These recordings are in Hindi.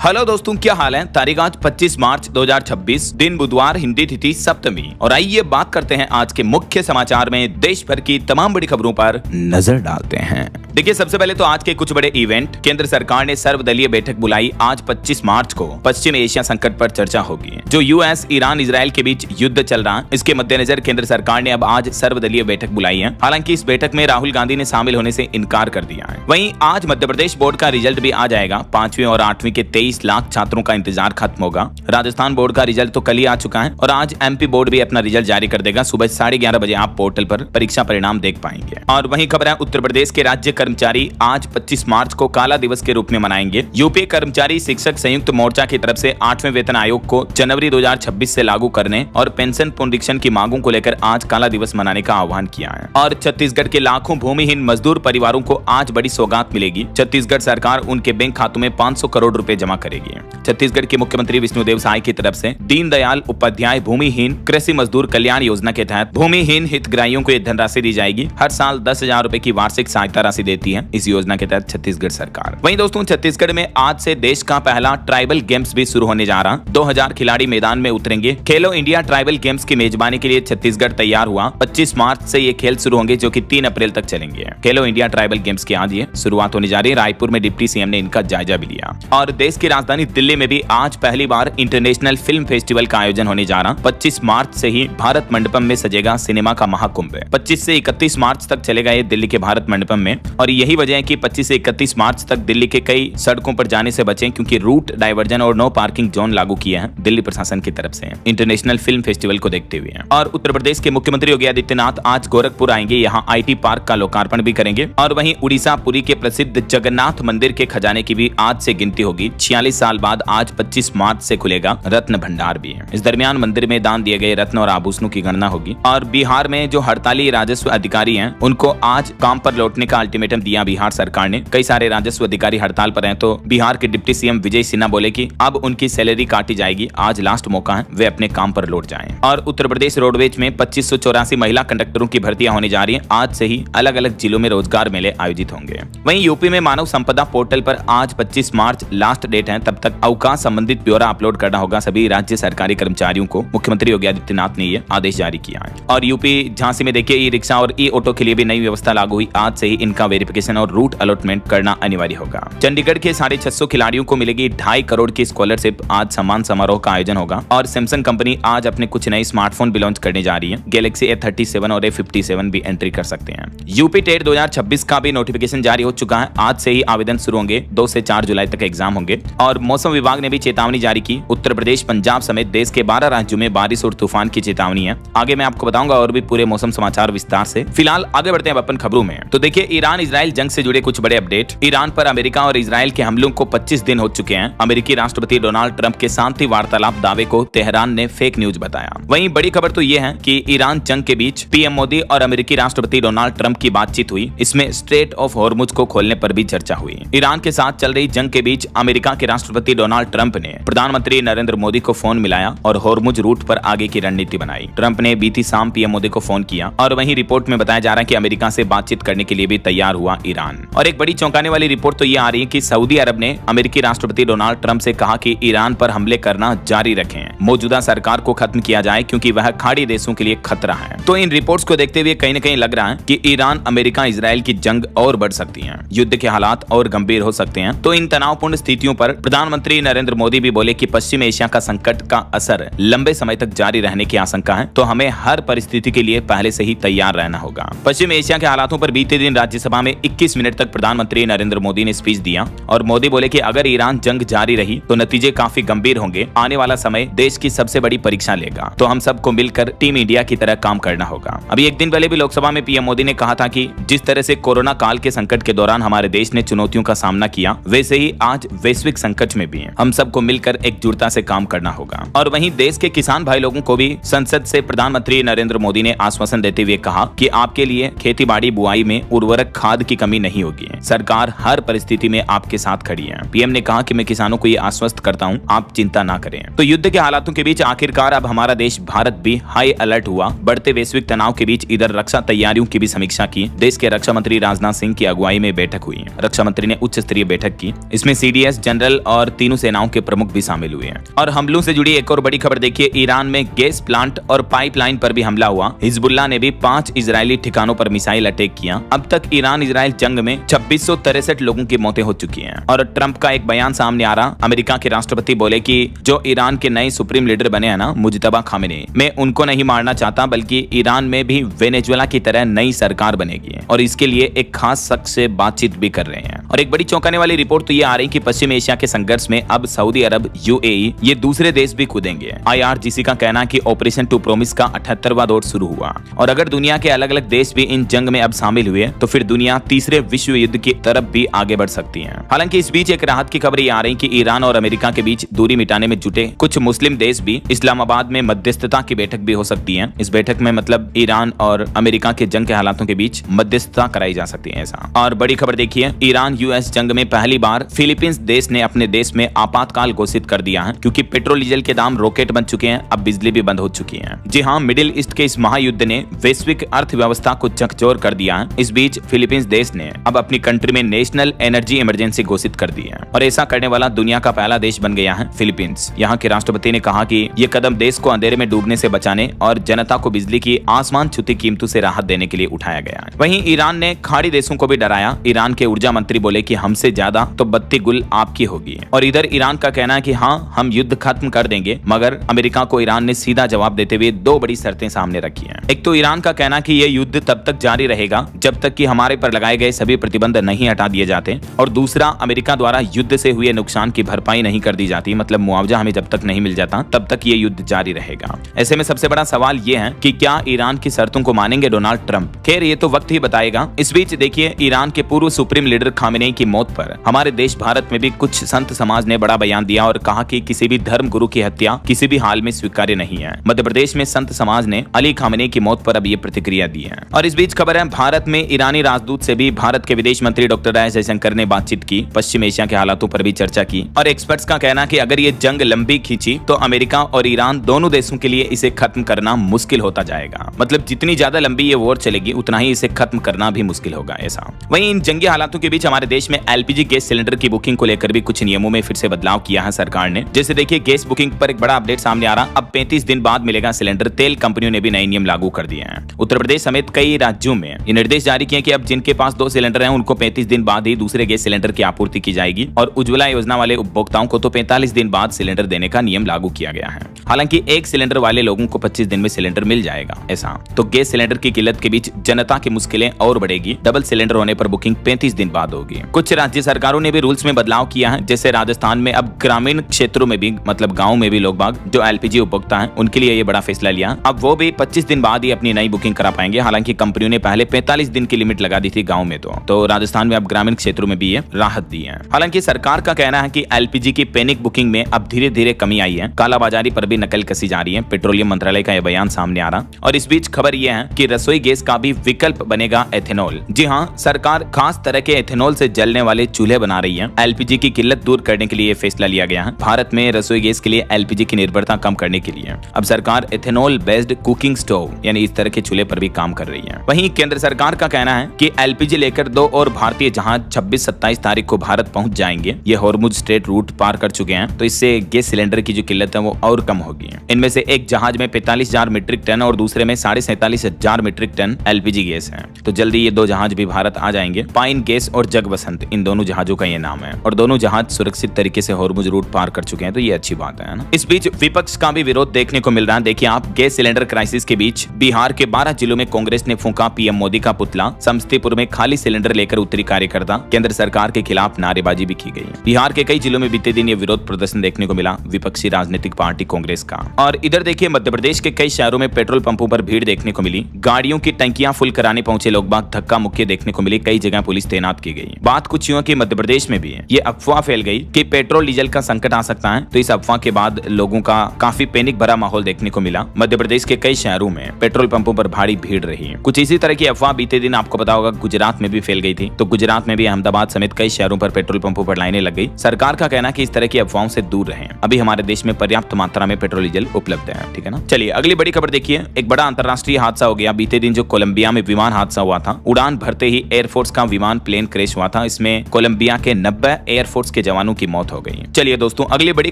हेलो दोस्तों, क्या हाल है। तारीख आज 25 मार्च 2026, दिन बुधवार, हिंदी तिथि सप्तमी। और आइए बात करते हैं आज के मुख्य समाचार में देश भर की तमाम बड़ी खबरों पर नजर डालते हैं। देखिए, सबसे पहले तो आज के कुछ बड़े इवेंट। केंद्र सरकार ने सर्वदलीय बैठक बुलाई। आज 25 मार्च को पश्चिम एशिया संकट पर चर्चा होगी। जो यूएस, ईरान, इजराइल के बीच युद्ध चल रहा है, इसके मद्देनजर केंद्र सरकार ने अब आज सर्वदलीय बैठक बुलाई है। हालांकि इस बैठक में राहुल गांधी ने शामिल होने से इनकार कर दिया है। वहीं आज मध्य प्रदेश बोर्ड का रिजल्ट भी आ जाएगा। 5वीं और 8वीं के 23 लाख छात्रों का इंतजार खत्म होगा। राजस्थान बोर्ड का रिजल्ट तो कल ही आ चुका है और आज एमपी बोर्ड भी अपना रिजल्ट जारी कर देगा। सुबह 11:30 बजे आप पोर्टल पर परीक्षा परिणाम देख पाएंगे। और वहीं खबर है, उत्तर प्रदेश के राज्य कर्मचारी आज 25 मार्च को काला दिवस के रूप में मनाएंगे। यूपी कर्मचारी शिक्षक संयुक्त मोर्चा की तरफ से 8वें वेतन आयोग को जनवरी 2026 से लागू करने और पेंशन पुनरीक्षण की मांगों को लेकर आज काला दिवस मनाने का आह्वान किया है। और छत्तीसगढ़ के लाखों भूमिहीन मजदूर परिवारों को आज बड़ी सौगात मिलेगी। छत्तीसगढ़ सरकार उनके बैंक खातों में 500 करोड़ रुपए जमा करेगी। छत्तीसगढ़ के मुख्यमंत्री विष्णुदेव साय की तरफ से दीनदयाल उपाध्याय भूमिहीन कृषि मजदूर कल्याण योजना के तहत भूमिहीन हितग्राहियों को धनराशि दी जाएगी। हर साल 10,000 रुपए की वार्षिक सहायता राशि देती है इस योजना के तहत छत्तीसगढ़ सरकार। वहीं दोस्तों, छत्तीसगढ़ में आज से देश का पहला ट्राइबल गेम्स भी शुरू होने जा रहा। 2000 खिलाड़ी मैदान में उतरेंगे। खेलो इंडिया ट्राइबल गेम्स की मेजबानी के लिए छत्तीसगढ़ तैयार हुआ। 25 मार्च से ये खेल शुरू होंगे, जो कि 3 अप्रैल तक चलेंगे। खेलो इंडिया ट्राइबल गेम्स की आज ये शुरुआत होने जा रही है। रायपुर में डिप्टी सीएम ने इनका जायजा भी लिया। और देश की राजधानी दिल्ली में भी आज पहली बार इंटरनेशनल फिल्म फेस्टिवल का आयोजन होने जा रहा। 25 मार्च से ही भारत मंडपम में सजेगा सिनेमा का महाकुंभ। 25 से 31 मार्च तक चलेगा ये दिल्ली के भारत मंडपम में। और यही वजह है कि 25 से 31 मार्च तक दिल्ली के कई सड़कों पर जाने से बचें, क्योंकि रूट डाइवर्जन और नो पार्किंग जोन लागू किया है दिल्ली प्रशासन की तरफ से इंटरनेशनल फिल्म फेस्टिवल को देखते हुए। और उत्तर प्रदेश के मुख्यमंत्री योगी आदित्यनाथ आज गोरखपुर आएंगे। यहाँ आईटी पार्क का लोकार्पण भी करेंगे। और वहीं उड़ीसा पुरी के प्रसिद्ध जगन्नाथ मंदिर के खजाने की भी आज से गिनती होगी। 46 साल बाद आज 25 मार्च से खुलेगा रत्न भंडार भी है। इस दरमियान मंदिर में दान दिए गए रत्न और आभूषणों की गणना होगी। और बिहार में जो हड़ताली राजस्व अधिकारी हैं, उनको आज काम पर लौटने का अल्टीमेटम दिया बिहार सरकार ने। कई सारे राजस्व अधिकारी हड़ताल पर हैं, तो बिहार के डिप्टी सीएम विजय सिन्हा बोले कि अब उनकी सैलरी काटी जाएगी। आज लास्ट मौका है, वे अपने काम पर लौट जाएं। और उत्तर प्रदेश रोडवेज में 2584 महिला कंडक्टरों की भर्तियां होने जा रही हैं। आज से ही अलग अलग जिलों में रोजगार मेले आयोजित होंगे। वहीं यूपी में मानव संपदा पोर्टल पर आज 25 मार्च लास्ट डेट है। तब तक अवकाश संबंधित ब्यौरा अपलोड करना होगा सभी राज्य सरकारी कर्मचारियों को। मुख्यमंत्री योगी आदित्यनाथ ने यह आदेश जारी किया है। और यूपी झांसी में देखिए, ई रिक्शा और ई ऑटो के लिए भी नई व्यवस्था लागू हुई। आज से ही इनका वेरिफिकेशन और रूट अलॉटमेंट करना अनिवार्य होगा। चंडीगढ़ के 650 खिलाड़ियों को मिलेगी 2.5 करोड़ की स्कॉलरशिप। आज सम्मान समारोह का आयोजन होगा। और सैमसंग कंपनी आज अपने कुछ नए स्मार्टफोन भी लॉन्च करने जा रही है। गैलेक्सी A37 और A57 भी एंट्री कर सकते हैं। यूपी टेट 2026 का भी नोटिफिकेशन जारी हो चुका है। आज से ही आवेदन शुरू होंगे। 2 से 4 जुलाई तक एग्जाम होंगे। और मौसम विभाग ने भी चेतावनी जारी की। उत्तर प्रदेश, पंजाब समेत देश के 12 राज्यों में बारिश और तूफान की चेतावनी है। आगे मैं आपको बताऊंगा और भी पूरे मौसम समाचार विस्तार से। फिलहाल आगे बढ़ते हैं अपन खबरों में। तो देखिए, ईरान इजराइल जंग से जुड़े कुछ बड़े अपडेट। ईरान पर अमेरिका और इजराइल के हमलों को 25 दिन हो चुके हैं। अमेरिकी राष्ट्रपति डोनाल्ड ट्रंप के शांति वार्तालाप दावे को तेहरान ने फेक न्यूज बताया। वहीं बड़ी खबर तो ये है कि ईरान जंग के बीच पीएम मोदी और अमेरिकी राष्ट्रपति डोनाल्ड ट्रंप की बातचीत हुई। इसमें स्ट्रेट ऑफ हॉर्मुज को खोलने पर भी चर्चा हुई। ईरान के साथ चल रही जंग के बीच अमेरिका के राष्ट्रपति डोनाल्ड ट्रंप ने प्रधानमंत्री नरेंद्र मोदी को फोन मिलाया और हॉर्मुज रूट पर आगे की रणनीति बनाई। ट्रंप ने बीती शाम पीएम मोदी को फोन किया। और वहीं रिपोर्ट में बताया जा रहा है कि अमेरिका से बातचीत करने के लिए भी तैयार हुआ ईरान। और एक बड़ी चौंकाने वाली रिपोर्ट तो ये आ रही है कि सऊदी अरब ने अमेरिकी राष्ट्रपति डोनाल्ड ट्रंप से कहा कि ईरान पर हमले करना जारी रखें, मौजूदा सरकार को खत्म किया जाए, क्योंकि वह खाड़ी देशों के लिए खतरा है। तो इन रिपोर्ट्स को देखते हुए कहीं न कहीं लग रहा है कि ईरान अमेरिका इजराइल की जंग और बढ़ सकती है। युद्ध के हालात और गंभीर हो सकते हैं। तो इन तनावपूर्ण स्थितियों पर प्रधानमंत्री नरेंद्र मोदी भी बोले कि पश्चिम एशिया का संकट का असर लंबे समय तक जारी रहने की आशंका है। तो हमें हर परिस्थिति के लिए पहले से ही तैयार रहना होगा। पश्चिम एशिया के हालातों पर बीते दिन राज्यसभा में 21 मिनट तक प्रधानमंत्री नरेंद्र मोदी ने स्पीच दिया। और मोदी बोले कि अगर ईरान जंग जारी रही तो नतीजे काफी गंभीर होंगे। आने वाला समय देश की सबसे बड़ी परीक्षा लेगा। तो हम सबको मिलकर टीम इंडिया की तरह काम करना होगा। अभी एक दिन पहले भी लोकसभा में पीएम मोदी ने कहा था कि जिस तरह से कोरोना काल के संकट के दौरान हमारे देश ने चुनौतियों का सामना किया, वैसे ही आज वैश्विक संकट में भी हम सबको मिलकर एकजुटता से काम करना होगा। और वहीं देश के किसान भाई लोगों को भी संसद से प्रधानमंत्री नरेंद्र मोदी ने आश्वासन देते हुए कहा कि आपके लिए खेती बाड़ी बुआई में उर्वरक खाद की कमी नहीं होगी। सरकार हर परिस्थिति में आपके साथ खड़ी है। पीएम ने कहा कि मैं किसानों को ये आश्वस्त करता हूं, आप चिंता ना करें। तो युद्ध के हालातों के बीच आखिरकार अब हमारा देश भारत भी हाई अलर्ट हुआ। बढ़ते वैश्विक तनाव के बीच इधर रक्षा तैयारियों की भी समीक्षा की। देश के रक्षा मंत्री राजनाथ सिंह की अगुवाई में बैठक हुई। रक्षा मंत्री ने उच्च स्तरीय बैठक की। इसमें सीडीएस जनरल जनरल और तीनों सेनाओं के प्रमुख भी शामिल हुए हैं। और हमलों से जुड़ी एक और बड़ी खबर देखिए, ईरान में गैस प्लांट और पाइपलाइन पर भी हमला हुआ। हिजबुल्लाह ने भी 5 इजरायली ठिकानों पर मिसाइल अटैक किया। अब तक ईरान इजराइल जंग में 2663 लोगों की मौतें हो चुकी हैं। और ट्रंप का एक बयान सामने आ रहा, अमेरिका के राष्ट्रपति बोले कि जो ईरान के नए सुप्रीम लीडर बने हैं ना, मुजतबा खामेनी, मैं उनको नहीं मारना चाहता, बल्कि ईरान में भी वेनेजुएला की तरह नई सरकार बनेगी और इसके लिए एक खास शख्स से बातचीत भी कर रहे हैं। और एक बड़ी चौंकाने वाली रिपोर्ट तो ये आ रही कि पश्चिम एशिया के संघर्ष में अब सऊदी अरब, यूएई, ये दूसरे देश भी कूदेंगे। IRGC का कहना है कि ऑपरेशन टू प्रोमिस का 78वां दौर शुरू हुआ और अगर दुनिया के अलग अलग देश भी इन जंग में अब शामिल हुए तो फिर दुनिया तीसरे विश्व युद्ध की तरफ भी आगे बढ़ सकती है। हालांकि इस बीच एक राहत की खबर ये आ रही कि ईरान और अमेरिका के बीच दूरी मिटाने में जुटे कुछ मुस्लिम देश भी इस्लामाबाद में मध्यस्थता की बैठक भी हो सकती है। इस बैठक में मतलब ईरान और अमेरिका के जंग के हालातों के बीच मध्यस्थता कराई जा सकती है ऐसा। और बड़ी खबर देखिए, ईरान यूएस जंग में पहली बार फिलीपींस देश ने अपने देश में आपातकाल घोषित कर दिया है क्योंकि पेट्रोल डीजल के दाम रॉकेट बन चुके हैं, अब बिजली भी बंद हो चुकी है। जी हाँ, मिडिल ईस्ट के इस महायुद्ध ने वैश्विक अर्थव्यवस्था को झकझोर कर दिया है। इस बीच फिलीपींस देश ने अब अपनी कंट्री में नेशनल एनर्जी इमरजेंसी घोषित कर दी है और ऐसा करने वाला दुनिया का पहला देश बन गया है फिलीपींस। यहाँ के राष्ट्रपति ने कहा कि ये कदम देश को अंधेरे में डूबने से बचाने और जनता को बिजली की आसमान छूती कीमतों से राहत देने के लिए उठाया गया है। वहीं ईरान ने खाड़ी देशों को भी डराया। ईरान के ऊर्जा मंत्री बोले कि हमसे ज्यादा तो बत्ती गुल आपकी होगी। और इधर ईरान का कहना है कि हाँ, हम युद्ध खत्म कर देंगे, मगर अमेरिका को ईरान ने सीधा जवाब देते हुए 2 बड़ी शर्तें सामने रखी हैं। एक तो ईरान का कहना कि यह युद्ध तब तक जारी रहेगा जब तक कि हमारे पर लगाए गए सभी प्रतिबंध नहीं हटा दिए जाते, और दूसरा, अमेरिका द्वारा युद्ध से हुए नुकसान की भरपाई नहीं कर दी जाती, मतलब मुआवजा हमें जब तक नहीं मिल जाता तब तक ये युद्ध जारी रहेगा। ऐसे में सबसे बड़ा सवाल ये है कि क्या ईरान की शर्तों को मानेंगे डोनाल्ड ट्रंप? खैर, ये तो वक्त ही बताएगा। इस बीच देखिए, ईरान के पूर्व सुप्रीम लीडर खामेनी की मौत पर हमारे देश भारत में भी कुछ संत समाज ने बड़ा बयान दिया और कहा कि किसी भी धर्म गुरु की हत्या किसी भी हाल में स्वीकार्य नहीं है। मध्य प्रदेश में संत समाज ने अली खामेनी की मौत पर अब ये प्रतिक्रिया दी है। और इस बीच खबर है, भारत में ईरानी राजदूत से भी भारत के विदेश मंत्री डॉक्टर एस जयशंकर ने बातचीत की, पश्चिम एशिया के हालातों पर भी चर्चा की। और एक्सपर्ट्स का कहना कि अगर ये जंग लंबी खींची तो अमेरिका और ईरान दोनों देशों के लिए इसे खत्म करना मुश्किल होता जाएगा। मतलब जितनी ज्यादा लंबी ये वॉर चलेगी उतना ही इसे खत्म करना भी मुश्किल होगा ऐसा। वहीं इन जंगी हालातों के बीच हमारे देश में एलपीजी गैस सिलेंडर की बुकिंग को लेकर भी कुछ नियमों में फिर से बदलाव किया है सरकार ने। जैसे देखिए, गैस बुकिंग पर एक बड़ा अपडेट सामने आ रहा, अब 35 दिन बाद मिलेगा सिलेंडर। तेल कंपनियों ने भी नए नियम लागू कर दिए हैं। उत्तर प्रदेश समेत कई राज्यों में ये निर्देश जारी किए कि अब जिनके पास 2 सिलेंडर हैं उनको 35 दिन बाद ही दूसरे गैस सिलेंडर की आपूर्ति की जाएगी और उज्ज्वला योजना वाले उपभोक्ताओं को तो 45 दिन बाद सिलेंडर देने का नियम लागू किया गया है। हालांकि 1 सिलेंडर वाले लोगों को 25 दिन में सिलेंडर मिल जाएगा ऐसा। तो गैस सिलेंडर की किल्लत के बीच जनता की मुश्किलें और बढ़ेगी। डबल सिलेंडर होने पर बुकिंग 35 दिन बाद होगी। कुछ राज्य सरकारों ने भी रूल्स में बदलाव किया है। जैसे राजस्थान में अब ग्रामीण क्षेत्रों में भी, मतलब गाँव में भी लोग बाग जो एलपीजी उपभोक्ता है उनके लिए ये बड़ा फैसला लिया। अब वो भी 25 दिन बाद ही अपनी नई बुकिंग करा पाएंगे। हालांकि कंपनियों ने पहले 45 दिन की लिमिट लगा दी थी गाँव में, तो राजस्थान में अब ग्रामीण क्षेत्रों में भी ये राहत दी है। हालांकि सरकार का कहना है कि एलपीजी की पैनिक बुकिंग में अब धीरे धीरे कमी आई है। कालाबाजारी पर भी नकल कसी जा रही है। पेट्रोलियम मंत्रालय का यह बयान सामने आ रहा। और इस बीच खबर यह है कि रसोई गैस का भी विकल्प बनेगा एथेनॉल। जी हाँ, सरकार खास तरह के एथेनॉल से जलने वाले चूल्हे बना रही है। एलपीजी की किल्लत दूर करने के लिए फैसला लिया गया है। भारत में रसोई गैस के लिए एलपीजी की निर्भरता कम करने के लिए अब सरकार एथेनॉल बेस्ड कुकिंग स्टोव यानी इस तरह के चूल्हे पर भी काम कर रही है। वहीं केंद्र सरकार का कहना है कि एलपीजी लेकर 2 और भारतीय जहाज 26-27 तारीख को भारत पहुंच जाएंगे। ये हॉर्मुज स्ट्रेट रूट पार कर चुके हैं, तो इससे गैस सिलेंडर की जो किल्लत है वो और कम होगी। इनमें से एक जहाज में 45,000 मीट्रिक टन और दूसरे में 47,500 मीट्रिक टन एलपीजी गैस है। तो जल्दी ये 2 जहाज भी भारत आ जाएंगे। पाइन गैस और जगवसंत, इन दोनों जहाजों का ये नाम है और दोनों जहाज सुरक्षित तरीके से हॉर्मुज रूट पार कर चुके हैं, तो ये अच्छी बात है ना। इस बीच विपक्ष का भी विरोध देखने को मिल रहा है। देखिए आप, गैस सिलेंडर क्राइसिस के बीच बिहार के 12 जिलों में कांग्रेस ने फूंका पीएम मोदी का पुतला। समस्तीपुर में खाली सिलेंडर लेकर उतरी कार्यकर्ता। केंद्र सरकार के खिलाफ नारेबाजी भी की गई। बिहार के कई जिलों में बीते दिन ये विरोध प्रदर्शन देखने को मिला विपक्षी राजनीतिक पार्टी कांग्रेस का। और इधर देखिए, मध्य प्रदेश के कई शहरों में पेट्रोल पंपों पर भीड़ देखने को मिली। गाड़ियों की टंकियां फुल कराने पहुंचे लोग बाग धक्का मुक्की देखने को मिली। कई जगह पुलिस तैनात की गई। बात कुछ यूं कि मध्य प्रदेश में भी ये अफवाह फैल गई कि पेट्रोल डीजल का संकट आ सकता है। तो इस अफवाह के बाद लोगों का काफी पैनिक भरा माहौल देखने को मिला। मध्य प्रदेश के कई शहरों में पेट्रोल पंपों पर भारी भीड़ रही। कुछ इसी तरह की अफवाह बीते दिन आपको पता होगा गुजरात में भी फैल गई थी। तो गुजरात में भी अहमदाबाद समेत कई शहरों पर पेट्रोल पंपों पर लाइनें लग गई। सरकार का कहना कि इस तरह की अफवाहों से दूर रहें। अभी हमारे देश में पर्याप्त मात्रा में पेट्रोल डीजल उपलब्ध है, ठीक है ना। चलिए अगली बड़ी खबर देखिए। एक बड़ा अंतरराष्ट्रीय हादसा हो गया बीते दिन। जो कोलंबिया में विमान हादसा हुआ था, उड़ान भरते ही एयरफोर्स का विमान प्लेन क्रैश हुआ था। इसमें कोलंबिया के 90 एयरफोर्स के जवानों की मौत हो गई। चलिए दोस्तों अगली बड़ी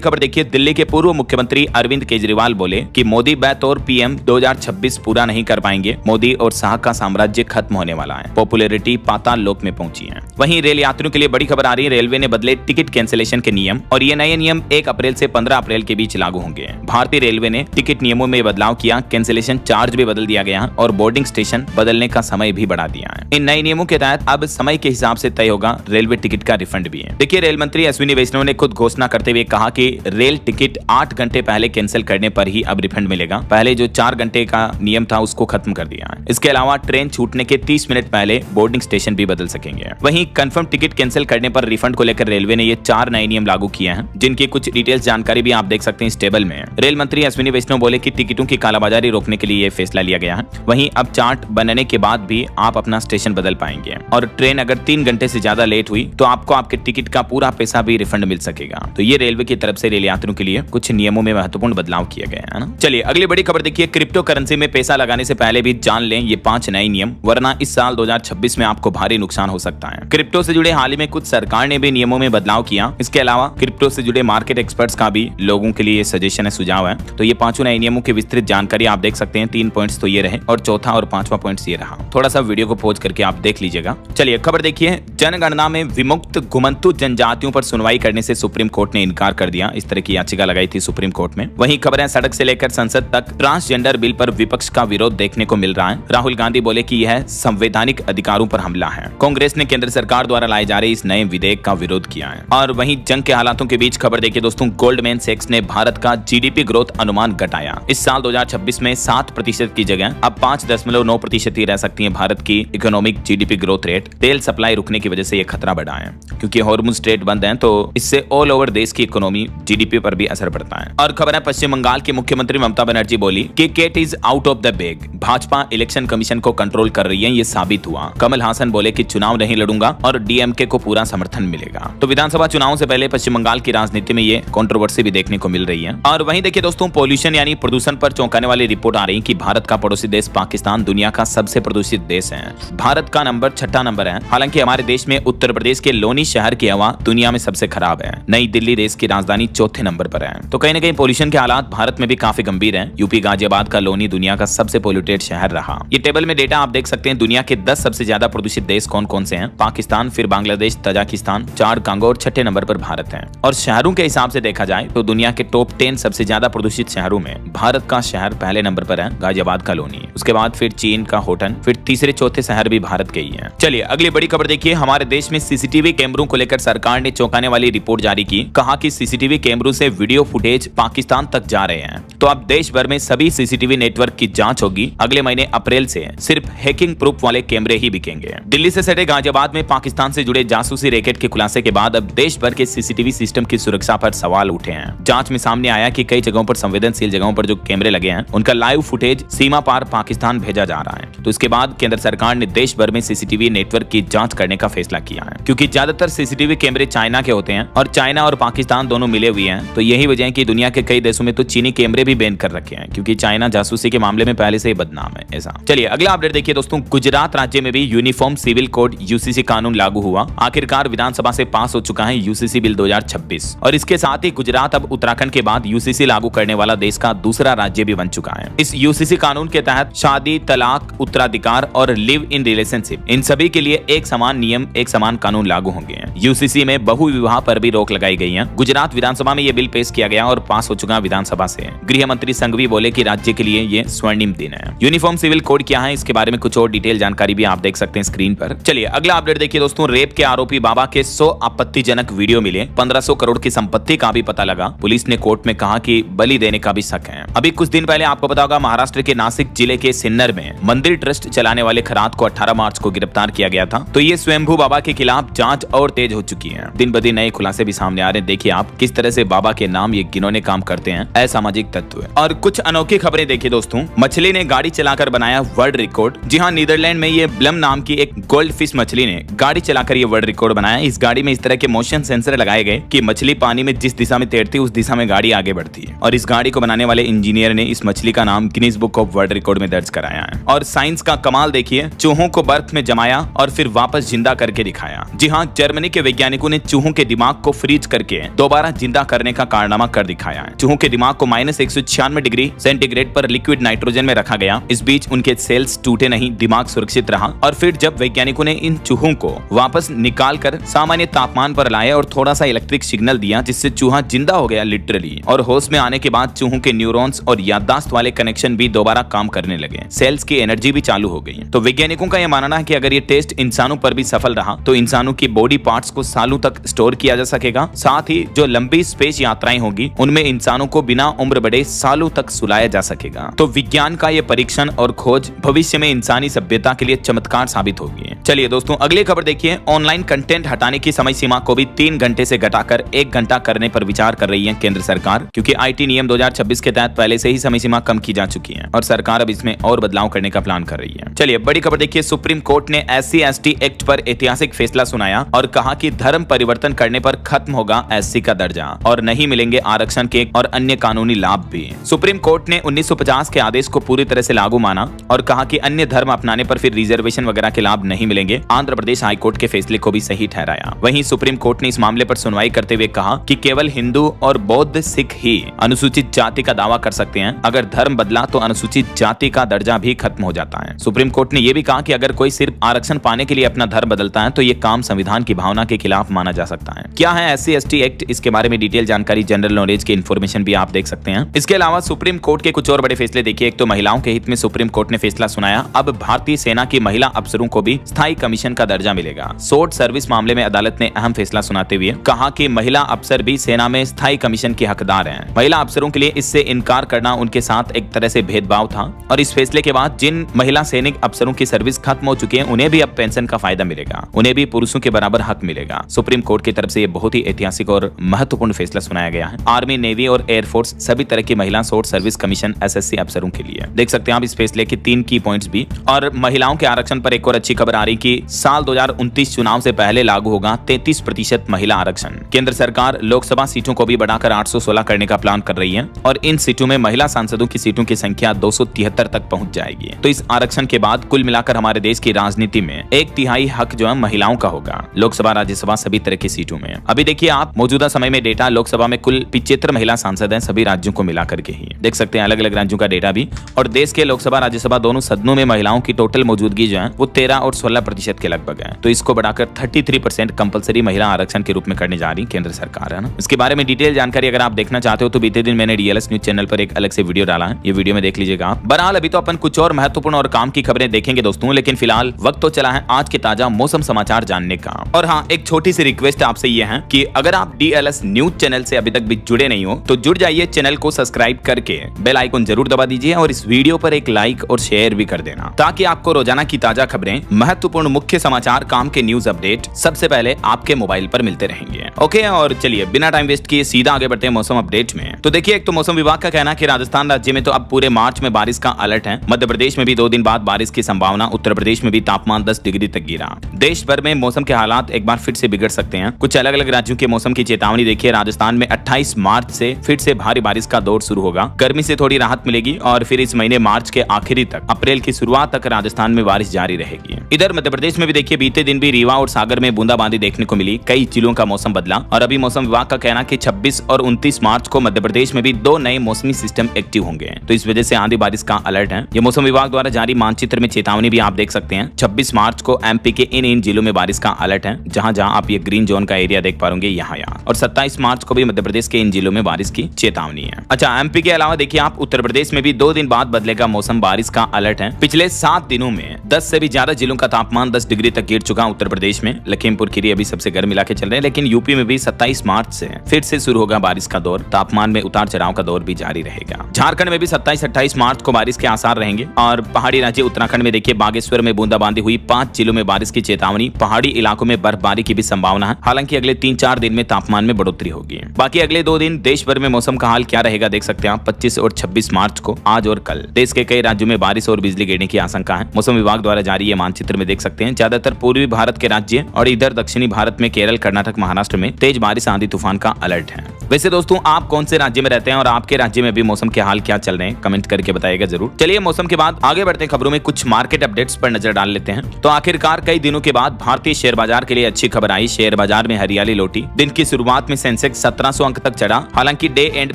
खबर देखिए। दिल्ली के पूर्व मुख्यमंत्री अरविंद केजरीवाल बोले कि मोदी बतौर पीएम 2026 पूरा नहीं कर पाएंगे। मोदी और शाह का साम्राज्य खत्म होने वाला है। पॉपुलैरिटी पाताल लोक में पहुंची है। वहीं रेल यात्रियों के लिए बड़ी खबर आ रही है। रेलवे ने बदले टिकट कैंसिलेशन के नियम और ये नए नियम 1 अप्रैल से 15 अप्रैल के बीच लागू होंगे। भारतीय रेलवे ने टिकट नियमों में बदलाव किया, कैंसिलेशन चार्ज भी बदल दिया गया और बोर्डिंग स्टेशन बदलने का समय भी बढ़ा दिया है। इन नए नियमों के तहत अब समय के हिसाब से तय होगा रेलवे टिकट का रिफंड भी है। देखिए रेल मंत्री अश्विनी वैष्णव ने खुद घोषणा करते हुए कहा कि रेल टिकट 8 घंटे पहले कैंसिल करने पर ही अब रिफंड मिलेगा। पहले जो 4 घंटे का नियम था उसको खत्म कर दिया है। इसके अलावा ट्रेन छूटने के 30 मिनट पहले बोर्डिंग स्टेशन भी बदल सकेंगे। वहीं कंफर्म टिकट कैंसिल करने पर रिफंड को लेकर रेलवे ने ये 4 नए नियम लागू किए हैं, जिनकी कुछ डिटेल्स जानकारी भी आप देख सकते हैं इस टेबल में। रेल मंत्री अश्विनी वैष्णव बोले कि टिकटों की कालाबाजारी रोकने के लिए ये फैसला लिया गया है। वहीं अब चार्ट बनने के बाद भी आप अपना स्टेशन बदल पाएंगे और ट्रेन अगर 3 घंटे से ज्यादा लेट हुई तो आपको आपके टिकट का पूरा पैसा भी रिफंड मिल सकेगा। तो ये रेलवे की तरफ से रेल यात्रियों के लिए कुछ नियमों में महत्वपूर्ण बदलाव किया गया है ना। चलिए अगली बड़ी खबर देखिए। क्रिप्टो करेंसी में पैसा लगाने से पहले भी जान लें ये 5 नए नियम, वरना इस साल 2026 में आपको भारी नुकसान हो सकता है। क्रिप्टो से जुड़े हाल ही में कुछ सरकार ने भी नियमों में बदलाव किया। इसके अलावा क्रिप्टो से जुड़े मार्केट एक्सपर्ट्स का भी लोगों के लिए सजेशन है, सुझाव है। तो ये 5 नए नियमों की विस्तृत जानकारी आप देख सकते हैं। 3 पॉइंट्स तो ये रहे और चौथा और 5वां पॉइंट ये रहा। थोड़ा सा वीडियो को पॉज करके आप देख लीजिएगा। चलिए खबर देखिए। जनगणना में विमुक्त घुमंतु जनजातियों पर सुनवाई करने से सुप्रीम कोर्ट ने इनकार कर दिया। इस तरह की याचिका लगाई थी सुप्रीम कोर्ट में। वहीं खबरें सड़क से लेकर संसद तक ट्रांसजेंडर बिल पर विपक्ष का विरोध देखने को मिल रहा है। राहुल गांधी बोले कि यह संवैधानिक अधिकारों पर हमला है। कांग्रेस ने केंद्र सरकार द्वारा लाए जा रहे इस नए विधेयक का विरोध किया है। और वहीं जंग के हालातों के बीच खबर देखिए दोस्तों। गोल्डमैन सैक्स ने भारत का जीडीपी ग्रोथ अनुमान घटाया। इस साल 2026 में 7% की जगह अब 5.9% ही रह सकती है भारत की इकोनॉमिक जीडीपी ग्रोथ रेट। तेल सप्लाई रुकने की वजह से यह खतरा बढ़ा है, क्योंकि हॉर्मुज स्ट्रेट बंद है, तो इससे ऑल ओवर देश की इकोनॉमी जीडीपी पर भी असर पड़ता है। और खबर है पश्चिम बंगाल की मुख्यमंत्री ममता बनर्जी बोली कि cat is out of the bag. Bhajpa election commission को कंट्रोल कर रही है, ये साबित हुआ। कमल हासन बोले कि चुनाव नहीं लड़ूंगा और डीएमके को पूरा समर्थन मिलेगा। तो विधानसभा चुनाव से पहले पश्चिम बंगाल की राजनीति में ये कंट्रोवर्सी भी देखने को मिल रही है। और वहीं देखिए दोस्तों, पॉल्यूशन यानी प्रदूषण पर चौंकाने वाली रिपोर्ट आ रही है कि भारत का पड़ोसी देश पाकिस्तान दुनिया का सबसे प्रदूषित देश है। भारत का नंबर 6ठा नंबर है। हालांकि हमारे देश में उत्तर प्रदेश के लोनी शहर की हवा दुनिया में सबसे खराब है। नई दिल्ली देश की राजधानी 4थे नंबर पर है। तो कहीं न कहीं पॉल्यूशन के हालात भारत में भी काफी गंभीर हैं। यूपी गाजियाबाद का लोनी दुनिया का सबसे पोल्यूटेड शहर रहा। ये टेबल में डेटा आप देख सकते हैं। दुनिया के 10 सबसे ज्यादा प्रदूषित देश कौन कौन से हैं? पाकिस्तान, फिर बांग्लादेश, तजाकिस्तान, चाड, कांगो और 6ठे नंबर पर भारत है। और शहरों के हिसाब से देखा जाए तो दुनिया के टॉप 10 सबसे ज्यादा प्रदूषित शहरों में भारत का शहर पहले नंबर पर है, गाजियाबाद का लोनी। उसके बाद फिर चीन का होटन, फिर तीसरे चौथे शहर भी भारत के ही है। चलिए अगली बड़ी खबर देखिए। हमारे देश में सीसीटीवी कैमरों को लेकर सरकार ने चौंकाने वाली रिपोर्ट जारी की। कहा कि सीसीटीवी कैमरों से वीडियो फुटेज पाकिस्तान तक जा रहे हैं। तो अब देश भर में सभी सीसीटीवी नेटवर्क की जांच होगी। अगले महीने अप्रैल से सिर्फ हैकिंग प्रूफ वाले कैमरे ही बिकेंगे। दिल्ली से सटे गाजियाबाद में पाकिस्तान से जुड़े जासूसी रैकेट के खुलासे के बाद अब देश भर के सीसीटीवी सिस्टम की सुरक्षा पर सवाल उठे हैं। जांच में सामने आया कि कई जगहों पर संवेदनशील जगहों पर जो कैमरे लगे हैं उनका लाइव फुटेज सीमा पार पाकिस्तान भेजा जा रहा है। तो इसके बाद केंद्र सरकार ने देश भर में सीसीटीवी नेटवर्क की जांच करने का फैसला किया है, क्योंकि ज्यादातर सीसीटीवी कैमरे चाइना के होते हैं और चाइना और पाकिस्तान दोनों मिले हुए हैं। तो यही वजह है कि दुनिया के कई देशों में तो चीनी कैमरे भी बैन कर रखे हैं, क्योंकि चाइना जासूसी के मामले में पहले से ही बदनाम है। ऐसा चलिए अगला अपडेट देखिए दोस्तों। गुजरात राज्य में भी यूनिफॉर्म सिविल कोड यूसीसी कानून लागू हुआ। आखिरकार विधानसभा से पास हो चुका है यूसीसी बिल 2026 और इसके साथ ही गुजरात अब उत्तराखंड के बाद यूसीसी लागू करने वाला देश का दूसरा राज्य भी बन चुका है। इस यूसीसी कानून के तहत शादी, तलाक, उत्तराधिकार और लिव इन रिलेशनशिप, इन सभी के लिए एक समान नियम, एक समान कानून लागू होंगे। यूसीसी में बहु विवाह पर भी रोक लगाई गई है। गुजरात विधानसभा में यह बिल पेश किया गया और पास हो चुका विधानसभा से। गृह मंत्री संघवी बोले कि राज्य के लिए ये स्वर्णिम दिन है। यूनिफॉर्म सिविल कोड क्या है, इसके बारे में कुछ और डिटेल जानकारी भी आप देख सकते हैं स्क्रीन पर। चलिए अगला अपडेट देखिए दोस्तों। रेप के आरोपी बाबा के 100 आपत्तिजनक वीडियो मिले। 1500 करोड़ की संपत्ति का भी पता लगा। पुलिस ने कोर्ट में कहा कि बलि देने का भी शक है। अभी कुछ दिन पहले आपको पता होगा, महाराष्ट्र के नासिक जिले के सिन्नर में मंदिर ट्रस्ट चलाने वाले खरात को 18 मार्च को गिरफ्तार किया गया था। तो ये स्वयंभू बाबा के खिलाफ जांच और तेज हो चुकी है। दिन ब दिन नए खुलासे भी सामने आ रहे हैं। देखिए आप किस तरह से बाबा के नाम ये घिनौने काम करते हैं, असामाजिक तत्व। और कुछ अनोखी खबरें देखिए दोस्तों। मछली ने गाड़ी चलाकर बनाया वर्ल्ड रिकॉर्ड। जी हाँ, नीदरलैंड में ये ब्लम नाम की एक गोल्ड फिश मछली ने गाड़ी चलाकर ये वर्ल्ड रिकॉर्ड बनाया। इस गाड़ी में इस तरह के मोशन सेंसर लगाए गए कि मछली पानी में जिस दिशा में तैरती है उस दिशा में गाड़ी आगे बढ़ती है। और इस गाड़ी को बनाने वाले इंजीनियर ने इस मछली का नाम Guinness book of world record में दर्ज कराया है। और साइंस का कमाल देखिए, चूहों को बर्फ में जमाया और फिर वापस जिंदा करके दिखाया। जी हाँ, जर्मनी के वैज्ञानिकों ने चूहों के दिमाग को फ्रीज करके दोबारा जिंदा करने का कारनामा कर दिखाया है। चूहों के दिमाग को -196 डिग्री सेंटीग्रेड पर लिक्विड नाइट्रोजन में रखा गया। इस बीच उनके सेल्स टूटे नहीं, दिमाग सुरक्षित रहा और फिर जब वैज्ञानिकों ने इन चूहों को वापस निकाल कर सामान्य तापमान पर लाया और थोड़ा सा इलेक्ट्रिक सिग्नल दिया जिससे चूहा जिंदा हो गया लिटरली, और होश में आने के बाद चूहों के न्यूरॉन्स और याददाश्त वाले कनेक्शन भी दोबारा काम करने लगे, सेल्स की एनर्जी भी चालू हो गई। तो वैज्ञानिकों का यह मानना है कि अगर ये टेस्ट इंसानों पर भी सफल रहा तो इंसानों की बॉडी पार्ट्स को सालों तक स्टोर किया जा सकेगा। साथ ही जो लंबी स्पेस यात्राएं होगी उनमें इंसानों को बिना उम्र बढ़े सालों तक सुलाया जा सकेगा। तो विज्ञान का ये परीक्षण और खोज भविष्य में इंसानी सभ्यता के लिए चमत्कार साबित होगी। चलिए दोस्तों, अगली खबर देखिए। ऑनलाइन कंटेंट हटाने की समय सीमा को भी 3 घंटे से घटाकर 1 घंटा करने पर विचार कर रही है केंद्र सरकार, क्योंकि आईटी नियम 2026 के तहत पहले से ही समय सीमा कम की जा चुकी है और सरकार अब इसमें और बदलाव करने का प्लान कर रही है। चलिए बड़ी खबर देखिए। सुप्रीम कोर्ट ने SC/ST एक्ट पर ऐतिहासिक फैसला सुनाया और कहा कि धर्म परिवर्तन करने पर खत्म होगा SC का दर्जा और नहीं मिलेंगे आरक्षण के और अन्य कानूनी लाभ भी। सुप्रीम कोर्ट ने 1950 के आदेश को पूरी तरह से लागू माना और कहा कि अन्य धर्म अपनाने पर फिर रिजर्वेशन वगैरह के लाभ नहीं मिलेंगे। आंध्र प्रदेश हाईकोर्ट के फैसले को भी सही ठहराया। वहीं सुप्रीम कोर्ट ने इस मामले पर सुनवाई करते हुए कहा कि केवल हिंदू और बौद्ध सिख ही अनुसूचित जाति का दावा कर सकते हैं। अगर धर्म बदला तो अनुसूचित जाति का दर्जा भी खत्म हो जाता है। सुप्रीम कोर्ट ने यह भी कहा कि अगर कोई सिर्फ आरक्षण पाने के लिए अपना धर्म बदलता है तो ये काम संविधान की भावना के खिलाफ माना जा सकता है। क्या है SC/ST एक्ट, इसके बारे में डिटेल जानकारी, जनरल नॉलेज की इन्फॉर्मेशन भी आप देख सकते हैं। इसके अलावा सुप्रीम कोर्ट के कुछ और बड़े फैसले देखिए। एक तो महिलाओं के हित में सुप्रीम कोर्ट ने फैसला सुनाया, अब भारतीय सेना की महिला अफसरों को भी स्थायी कमीशन का दर्जा मिलेगा। शॉर्ट सर्विस मामले में अदालत ने अहम फैसला सुनाते हुए कहा कि महिला अफसर भी सेना में स्थायी कमीशन के हकदार हैं। महिला अफसरों के लिए इससे इनकार करना उनके साथ एक तरह से भेदभाव था और इस फैसले के बाद जिन महिला सैनिक अफसरों की सर्विस खत्म हो चुकी है उन्हें भी अब पेंशन का फायदा मिलेगा, उन्हें भी पुरुषों के बराबर हक मिलेगा। सुप्रीम कोर्ट की तरफ से ये बहुत ही ऐतिहासिक और महत्वपूर्ण फैसला सुनाया गया है। आर्मी, नेवी और एयरफोर्स सभी तरह की महिला शॉर्ट सर्विस कमीशन SSC अफसरों के लिए। देख सकते हैं आप इस फैसले के 3 की पॉइंट्स भी। और महिलाओं के आरक्षण पर एक और अच्छी खबर आ रही कि साल 2029 चुनाव से पहले लागू होगा 33% महिला आरक्षण। केंद्र सरकार लोकसभा सीटों को भी बढ़ाकर 816 करने का प्लान कर रही है और इन सीटों में महिला सांसदों की सीटों की संख्या 273 तक पहुंच जाएगी। तो इस आरक्षण के बाद कुल मिलाकर हमारे देश की राजनीति में 1/3 हक जो है महिलाओं का होगा, लोकसभा, राज्यसभा सभी तरह की सीटों में। अभी देखिए आप मौजूदा समय में डेटा, लोकसभा में कुल 75 महिला सांसद हैं, सभी राज्यों को मिलाकर के ही देख सकते हैं, अलग अलग राज्यों का डेटा भी। और देश के लोकसभा, राज्यसभा दोनों सदनों में महिलाओं की टोटल मौजूदगी जो है वो 13 और 16% के लगभग है। तो इसको बढ़ाकर 33% कंपलसरी महिला आरक्षण के रूप में करने जा रही केंद्र सरकार है ना। इसके बारे में डिटेल जानकारी अगर आप देखना चाहते हो तो बीते दिन मैंने DLS न्यूज चैनल पर एक अलग से वीडियो डाला है, ये वीडियो में देख लीजिएगा आप। बहरहाल अभी तो अपन कुछ और महत्वपूर्ण और काम की खबरें देखेंगे दोस्तों, लेकिन फिलहाल वक्त तो चला है आज के ताजा मौसम समाचार जानने का। और हाँ, एक छोटी सी रिक्वेस्ट आपसे ये है कि अगर आप DLS न्यूज चैनल से अभी तक भी जुड़े नहीं हो तो जुड़ जाइए, चैनल को सब्सक्राइब करके बेल आइकन जरूर दबा दीजिए और इस वीडियो पर एक लाइक और शेयर भी कर देना ताकि आपको रोजाना की ताजा खबरें, महत्वपूर्ण मुख्य समाचार, काम के न्यूज अपडेट सबसे पहले आपके मोबाइल पर मिलते रहेंगे। ओके, और चलिए बिना टाइम वेस्ट किए सीधा आगे बढ़ते हैं मौसम अपडेट में। तो देखिए, एक तो मौसम विभाग का कहना है कि राजस्थान राज्य में तो अब पूरे मार्च में बारिश का अलर्ट है। मध्य प्रदेश में भी 2 दिन बाद बारिश की संभावना। उत्तर प्रदेश में भी तापमान 10 डिग्री तक गिरा। देश भर में मौसम के हालात एक बार फिर से बिगड़ सकते हैं। कुछ अलग अलग राज्यों के मौसम की चेतावनी देखिए। राजस्थान में 28 मार्च से फिर से भारी बारिश का दौर शुरू होगा। गर्मी से थोड़ी राहत मिलेगी और फिर इस महीने मार्च के आखिरी तक, अप्रैल की शुरुआत तक राजस्थान में बारिश जारी रहेगी। इधर मध्य प्रदेश में भी देखिए, बीते दिन भी रीवा और सागर में बूंदाबांदी देखने को मिली। कई जिलों का मौसम बदला और अभी मौसम विभाग का कहना कि 26 और 29 मार्च को मध्य प्रदेश में भी 2 नए मौसमी सिस्टम एक्टिव होंगे। तो इस वजह से आंधी बारिश का अलर्ट है। ये मौसम विभाग द्वारा जारी मानचित्र में चेतावनी भी आप देख सकते हैं। 26 मार्च को MP के इन जिलों में बारिश का अलर्ट है, जहां जहां आप ये ग्रीन जोन का एरिया देख पाओगे यहाँ। और 27 मार्च को भी मध्य प्रदेश के इन जिलों में बारिश की चेतावनी है। अच्छा, MP के अलावा देखिए आप उत्तर प्रदेश में भी 2 दिन बाद बदलेगा मौसम, बारिश का अलर्ट है। पिछले 7 दिनों में 10 से भी ज्यादा जिलों का तापमान 10 डिग्री तक गिर चुका उत्तर प्रदेश में। लखीमपुर खीरी अभी सबसे गर्म इलाके चल रहे हैं, लेकिन यूपी में भी 27 मार्च से फिर से शुरू होगा बारिश का दौर। तापमान में उतार चढ़ाव का दौर भी जारी रहेगा। झारखंड में भी 27-28 मार्च को बारिश के आसार रहेंगे। और पहाड़ी राज्य उत्तराखंड में देखिए, बागेश्वर में बूंदाबांदी हुई। 5 जिलों में बारिश की चेतावनी। पहाड़ी इलाकों में बर्फबारी की भी संभावना है। हालांकि अगले 3-4 दिन में तापमान में बढ़ोतरी होगी। बाकी अगले 2 दिन देश भर में मौसम का हाल क्या रहेगा देख सकते हैं आप। 25 और 26 मार्च को, आज और कल, देश के कई राज्यों में बारिश और बिजली गिरने की आशंका है। मौसम विभाग द्वारा जारी ये मानचित्र में देख सकते हैं। ज्यादातर पूर्वी भारत के राज्य और इधर दक्षिणी भारत में केरल, कर्नाटक, महाराष्ट्र में तेज बारिश, आंधी तूफान का अलर्ट है। वैसे दोस्तों, आप कौन से राज्य में रहते हैं और आपके राज्य में भी मौसम के हाल क्या चल रहे हैं, कमेंट करके बताइएगा जरूर। चलिए मौसम के बाद आगे बढ़ते हैं खबरों में। कुछ मार्केट अपडेट्स पर नजर डाल लेते हैं। तो आखिरकार कई दिनों के बाद भारतीय शेयर बाजार के लिए अच्छी खबर आई। शेयर बाजार में हरियाली लौटी। दिन की शुरुआत में सेंसेक्स 1700 अंक तक चढ़ा, हालांकि डे एंड